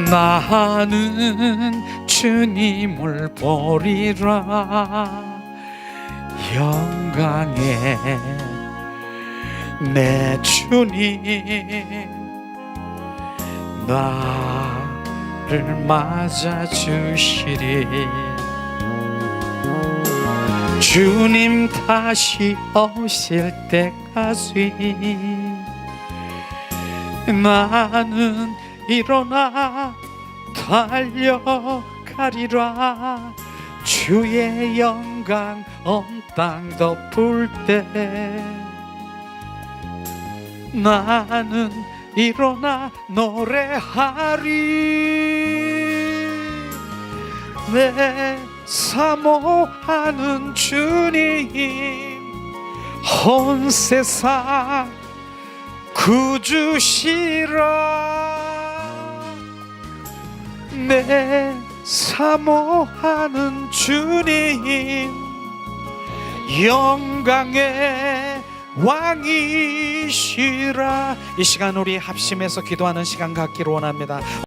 나는 주님을 보리라. 영광의 내 주님 나를 맞아 주시리. 주님 다시 오실 때까지 나는 일어나 달려가리라. 주의 영광 온 땅 덮을 때 나는 일어나 노래하리. 내 사모하는 주님 온 세상 구주시라. 내 사모하는 주님 영광의 왕이시라. 이 시간 우리 합심해서 기도하는 시간 갖기를 원합니다.